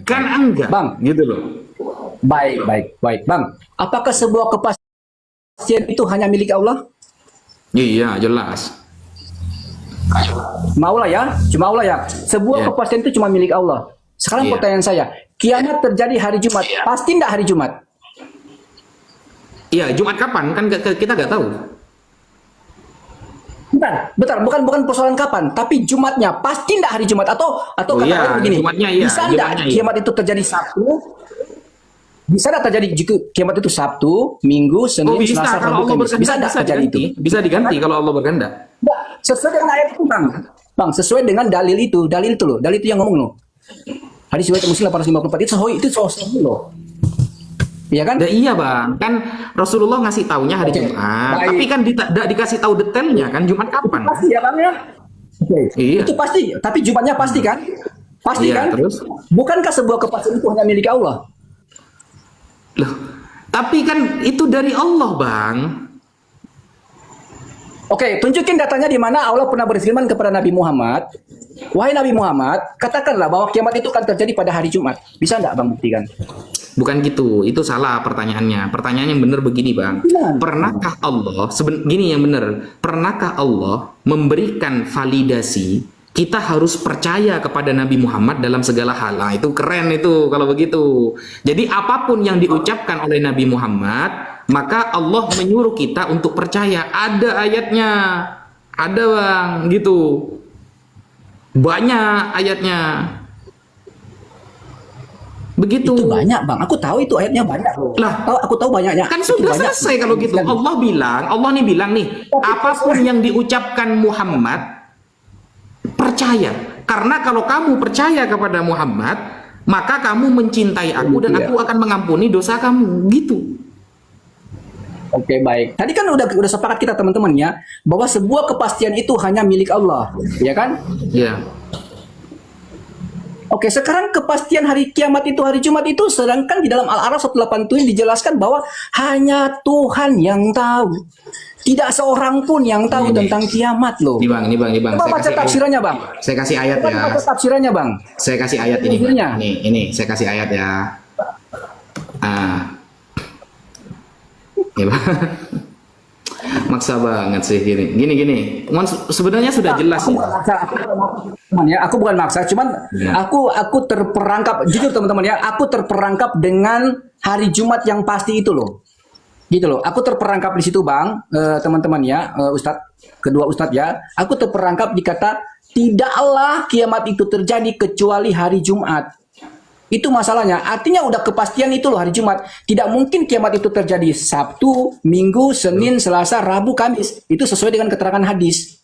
Speaker 2: Kan enggak,
Speaker 1: Bang,
Speaker 2: gitu loh.
Speaker 1: Baik, Bang. Apakah sebuah kepastian itu hanya milik Allah?
Speaker 2: Iya, jelas.
Speaker 1: Cuma Allah ya. Sebuah kepastian itu cuma milik Allah. Sekarang pertanyaan saya, kiamat terjadi hari Jumat, pasti enggak hari Jumat?
Speaker 2: Iya, Jumat kapan? Kan kita nggak tahu.
Speaker 1: Bentar, bukan persoalan kapan, tapi Jumatnya pasti enggak hari Jumat atau kata lain begini.
Speaker 2: Jumatnya iya.
Speaker 1: Bisa enggak kiamat itu terjadi Sabtu? Bisa enggak terjadi jika kiamat itu Sabtu, Minggu, Senin,
Speaker 2: bisa,
Speaker 1: Selasa,
Speaker 2: kalau
Speaker 1: Rabu,
Speaker 2: Allah
Speaker 1: Kamis? Bisa enggak terjadi itu?
Speaker 2: Bisa diganti kalau Allah berkehendak.
Speaker 1: Enggak, sesuai dengan ayat itu, Bang, sesuai dengan dalil itu loh. Dalil itu yang ngomong loh. Hadis riwayat Muslim 854 itu sahih loh. Iya kan?
Speaker 2: Iya Bang, kan Rasulullah ngasih taunya hari Jumat, tapi kan tidak dikasih tahu detailnya kan Jumat kapan?
Speaker 1: Pasti ya Bang ya.
Speaker 2: Iya.
Speaker 1: Itu pasti, tapi Jumatnya pasti kan? Pasti
Speaker 2: Iya,
Speaker 1: kan?
Speaker 2: terus?
Speaker 1: Bukankah sebuah kepastian itu hanya milik Allah?
Speaker 2: Loh, tapi kan itu dari Allah Bang.
Speaker 1: Oke, tunjukin datanya di mana Allah pernah berfirman kepada Nabi Muhammad, wahai Nabi Muhammad, katakanlah bahwa kiamat itu akan terjadi pada hari Jumat. Bisa enggak Bang buktikan?
Speaker 2: Bukan gitu, itu salah pertanyaannya. Pertanyaannya yang benar begini Bang. Pernahkah Allah, gini yang benar, pernahkah Allah memberikan validasi kita harus percaya kepada Nabi Muhammad dalam segala hal? Nah, itu keren itu kalau begitu. Jadi apapun yang diucapkan oleh Nabi Muhammad, maka Allah menyuruh kita untuk percaya. Ada ayatnya, ada Bang, gitu. Banyak ayatnya. Begitu.
Speaker 1: Itu banyak bang, aku tahu itu ayatnya banyak loh.
Speaker 2: Lah,
Speaker 1: Aku tahu banyaknya.
Speaker 2: kan
Speaker 1: Itu
Speaker 2: sudah
Speaker 1: banyak.
Speaker 2: selesai kalau gitu. Allah nih bilang nih, apapun yang diucapkan Muhammad, percaya. Karena kalau kamu percaya kepada Muhammad, maka kamu mencintai aku dan aku akan mengampuni dosa kamu. Gitu.
Speaker 1: Oke, baik. Tadi kan udah sepakat kita teman-teman ya, bahwa sebuah kepastian itu hanya milik Allah, ya kan?
Speaker 2: Ya.
Speaker 1: Oke, sekarang kepastian hari kiamat itu hari Jumat itu, sedangkan di dalam Al-A'raf 187 dijelaskan bahwa hanya Tuhan yang tahu. Tidak seorang pun yang tahu tentang kiamat loh.
Speaker 2: Ini bang.
Speaker 1: Coba baca tafsirannya bang.
Speaker 2: Saya kasih ayat
Speaker 1: Coba
Speaker 2: ya.
Speaker 1: baca tafsirannya bang.
Speaker 2: Saya kasih ayat ini.
Speaker 1: Tafsirnya.
Speaker 2: Ini saya kasih ayat ya. Ya, Bang. Maksa banget sih gini. Sebenarnya sudah jelas ya.
Speaker 1: Aku bukan maksa, cuman aku terperangkap, jujur teman-teman ya, aku terperangkap dengan hari Jumat yang pasti itu loh. Gitu loh. Aku terperangkap di situ bang, teman-teman ya, kedua Ustadz ya. Aku terperangkap di kata tidaklah kiamat itu terjadi kecuali hari Jumat. Itu masalahnya. Artinya udah kepastian itu loh hari Jumat. Tidak mungkin kiamat itu terjadi Sabtu, Minggu, Senin, Selasa, Rabu, Kamis. Itu sesuai dengan keterangan hadis.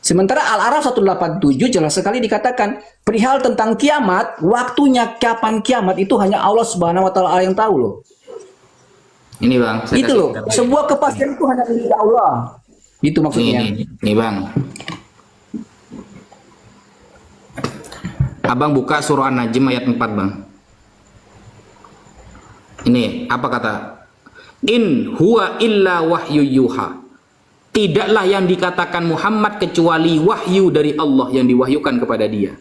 Speaker 1: Sementara Al-A'raf 187 jelas sekali dikatakan perihal tentang kiamat, waktunya kapan kiamat itu hanya Allah Subhanahu wa taala yang tahu loh.
Speaker 2: Ini bang.
Speaker 1: Itu loh. Sebuah kepastian itu hanya milik Allah. Itu maksudnya.
Speaker 2: Ini bang. Abang buka surah An-Najm ayat 4 bang. Ini apa kata? In huwa illa wahyu yuha. Tidaklah yang dikatakan Muhammad kecuali wahyu dari Allah yang diwahyukan kepada dia.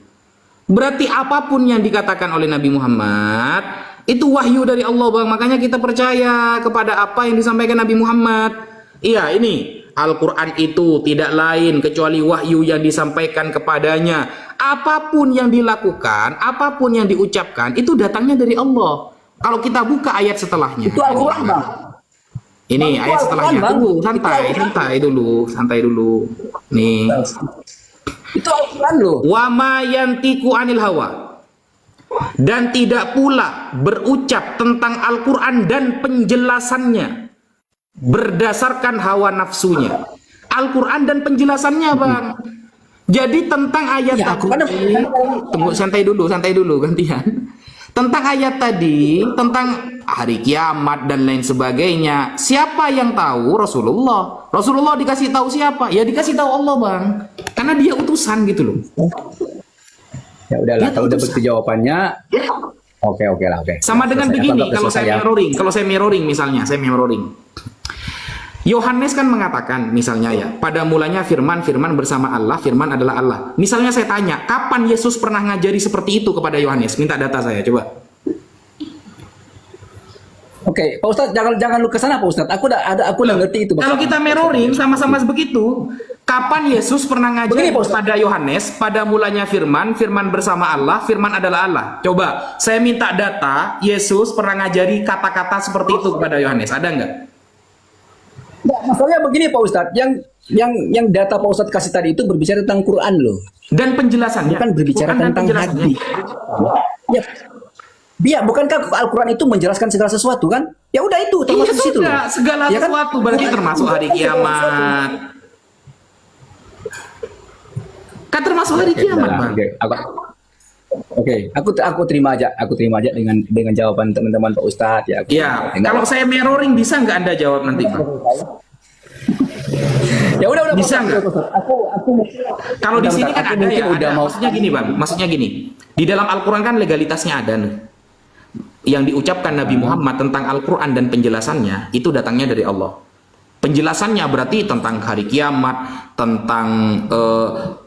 Speaker 2: Berarti apapun yang dikatakan oleh Nabi Muhammad itu wahyu dari Allah bang. Makanya kita percaya kepada apa yang disampaikan Nabi Muhammad. Iya ini Al-Quran itu tidak lain kecuali wahyu yang disampaikan kepadanya. Apapun yang dilakukan, apapun yang diucapkan itu datangnya dari Allah. Kalau kita buka ayat setelahnya.
Speaker 1: Itu Al-Quran bang.
Speaker 2: Ini ayat setelahnya. Tunggu, santai dulu. Nih.
Speaker 1: Itu Al-Quran loh.
Speaker 2: Wa ma yantiqu anil hawa. Dan tidak pula berucap tentang Al-Quran dan penjelasannya berdasarkan hawa nafsunya. Al-Quran dan penjelasannya bang. Jadi tentang ayat tadi, tunggu santai dulu gantian. Tentang ayat tadi, tentang hari kiamat dan lain sebagainya, siapa yang tahu? Rasulullah. Rasulullah dikasih tahu siapa? Ya dikasih tahu Allah bang. Karena dia utusan gitu loh.
Speaker 1: Ya udahlah, kalau udah begitu jawabannya. Oke.
Speaker 2: Sama dengan begini, kalau saya mirroring misalnya, Yohanes kan mengatakan misalnya ya, pada mulanya firman bersama Allah, firman adalah Allah. Misalnya saya tanya, kapan Yesus pernah ngajari seperti itu kepada Yohanes? Minta data saya, coba.
Speaker 1: Oke, Pak Ustadz, jangan lu kesana Pak Ustadz. Aku udah ngerti itu.
Speaker 2: Kalau kita mirroring sama-sama begitu, kapan Yesus pernah ngajari pada Yohanes, pada mulanya firman bersama Allah, firman adalah Allah. Coba, saya minta data, Yesus pernah ngajari kata-kata seperti itu kepada Yohanes, ada nggak?
Speaker 1: Nah, masalahnya begini Pak Ustadz, yang data Pak Ustadz kasih tadi itu berbicara tentang Quran loh.
Speaker 2: Dan penjelasannya.
Speaker 1: Bukan berbicara
Speaker 2: Quran
Speaker 1: tentang hadis. Ya, bukankah Al-Quran itu menjelaskan segala sesuatu kan? Ya udah itu termasuk di situ.
Speaker 2: Segala
Speaker 1: ya kan?
Speaker 2: sesuatu berarti termasuk hari kiamat. Kan termasuk hari kiamat, Bang.
Speaker 1: Oke, aku terima aja dengan jawaban teman-teman Pak Ustadz ya.
Speaker 2: Iya, kalau saya mirroring bisa nggak Anda jawab nanti, Pak?
Speaker 1: Ya udah
Speaker 2: bisa nggak? Kalau di sini kan ada ya, ada. Maksudnya gini, Bang. Maksudnya gini. Di dalam Al-Qur'an kan legalitasnya ada nih. Yang diucapkan Nabi Muhammad tentang Al-Qur'an dan penjelasannya itu datangnya dari Allah. Penjelasannya berarti tentang hari kiamat, tentang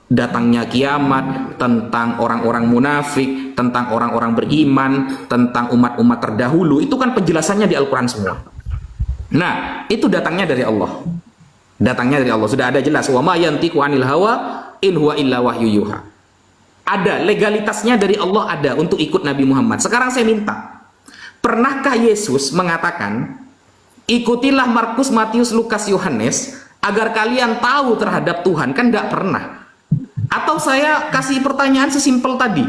Speaker 2: datangnya kiamat, tentang orang-orang munafik, tentang orang-orang beriman, tentang umat-umat terdahulu. Itu kan penjelasannya di Al-Quran semua. Nah, itu datangnya dari Allah. Datangnya dari Allah. Sudah ada jelas. Wa ma yantiqu anil hawa in huwa illa wahyu yuha. Ada, legalitasnya dari Allah ada untuk ikut Nabi Muhammad. Sekarang saya minta, pernahkah Yesus mengatakan, ikutilah Markus, Matius, Lukas, Yohanes, agar kalian tahu terhadap Tuhan? Kan nggak pernah. Atau saya kasih pertanyaan sesimpel tadi,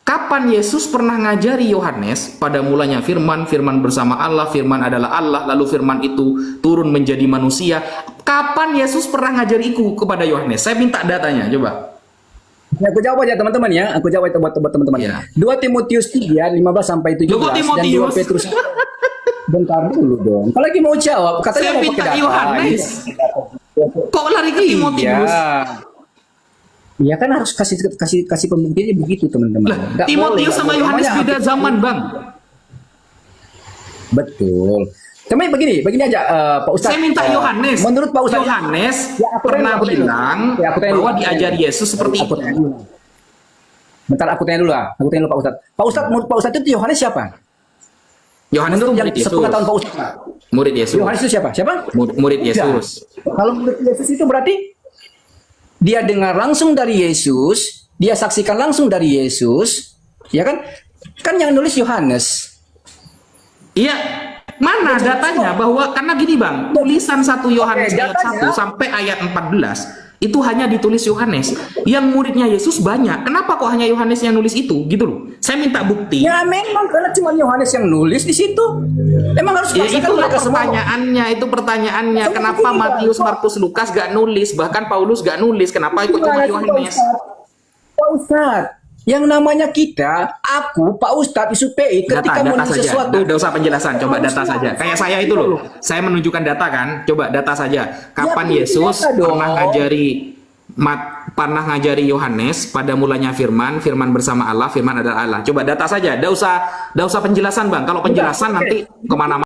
Speaker 2: Kapan Yesus pernah ngajari Yohanes? Pada mulanya firman, firman bersama Allah, firman adalah Allah, lalu firman itu turun menjadi manusia. Kapan Yesus pernah ngajariku kepada Yohanes? Saya minta datanya, coba.
Speaker 1: Ya, aku jawab aja teman-teman ya. Aku jawab buat teman-teman.
Speaker 2: Ya.
Speaker 1: 2 Timotius 3, 15 sampai 17
Speaker 2: Loh, kok
Speaker 1: dan
Speaker 2: Timotius?
Speaker 1: 2 Petrus. Bentar dulu dong. Kalau lagi mau jawab, katanya
Speaker 2: Saya
Speaker 1: mau
Speaker 2: minta
Speaker 1: pakai data.
Speaker 2: Yohanes. Kok lari ke Timotius?
Speaker 1: Iya kan harus kasih pembuktiannya begitu teman-teman.
Speaker 2: Lah,
Speaker 1: Nggak
Speaker 2: Timotius
Speaker 1: boleh,
Speaker 2: sama
Speaker 1: nggak
Speaker 2: Yohanes
Speaker 1: boleh.
Speaker 2: beda
Speaker 1: Namanya
Speaker 2: zaman, Bang.
Speaker 1: Betul. Cuma begini aja Pak Ustadz.
Speaker 2: Saya minta Yohanes.
Speaker 1: Menurut Pak Ustadz
Speaker 2: Yohanes
Speaker 1: Ya, aku
Speaker 2: pernah
Speaker 1: tanya dulu.
Speaker 2: bilang
Speaker 1: Ya, aku tanya
Speaker 2: bahwa
Speaker 1: dulu.
Speaker 2: diajari Yesus seperti
Speaker 1: Aku
Speaker 2: itu.
Speaker 1: tanya dulu. Bentar aku tanya dulu lah. Aku tanya dulu Pak Ustadz. Pak Ustadz, menurut Pak Ustadz itu Yohanes siapa?
Speaker 2: Yohanes itu
Speaker 1: Menurut yang
Speaker 2: murid Yesus.
Speaker 1: sepengetahuan Pak Ustadz.
Speaker 2: Murid Yesus.
Speaker 1: Yohanes itu siapa? Siapa?
Speaker 2: Murid
Speaker 1: Tidak.
Speaker 2: Yesus.
Speaker 1: Kalau murid Yesus itu berarti dia dengar langsung dari Yesus, dia saksikan langsung dari Yesus, ya kan? Kan yang nulis Yohanes.
Speaker 2: Iya, mana datanya bahwa karena gini Bang, tulisan 1 Yohanes
Speaker 1: Oke,
Speaker 2: ayat
Speaker 1: datanya.
Speaker 2: 1 sampai ayat 14 itu hanya ditulis Yohanes. Yang muridnya Yesus banyak. Kenapa kok hanya Yohanes yang nulis itu? Gitu loh. Saya minta bukti.
Speaker 1: Ya memang karena cuma Yohanes yang nulis di situ. Emang harus
Speaker 2: Ya,
Speaker 1: dipaksakan
Speaker 2: itulah
Speaker 1: mereka semua.
Speaker 2: pertanyaannya.
Speaker 1: Seperti
Speaker 2: Kenapa
Speaker 1: ini, Bang.
Speaker 2: Matius, Markus, Lukas gak nulis? Bahkan Paulus gak nulis. Kenapa ikut cuma
Speaker 1: Gimana sih, Pak
Speaker 2: Yohanes?
Speaker 1: Ustadz? Pak Ustadz, yang namanya kita, aku, Pak Ustadz, ISUPI, ketika
Speaker 2: Data
Speaker 1: menulis
Speaker 2: saja.
Speaker 1: sesuatu,
Speaker 2: Nggak usah penjelasan. Coba data saja. Kayak saya itu loh. Saya menunjukkan data kan. Coba data saja. Kapan
Speaker 1: Ya,
Speaker 2: Yesus
Speaker 1: data dong.
Speaker 2: pernah ngajari Yohanes pada mulanya firman, firman bersama Allah, firman adalah Allah. Coba data saja. Nggak usah penjelasan Bang. Kalau penjelasan
Speaker 1: Oke.
Speaker 2: nanti kemana-mana.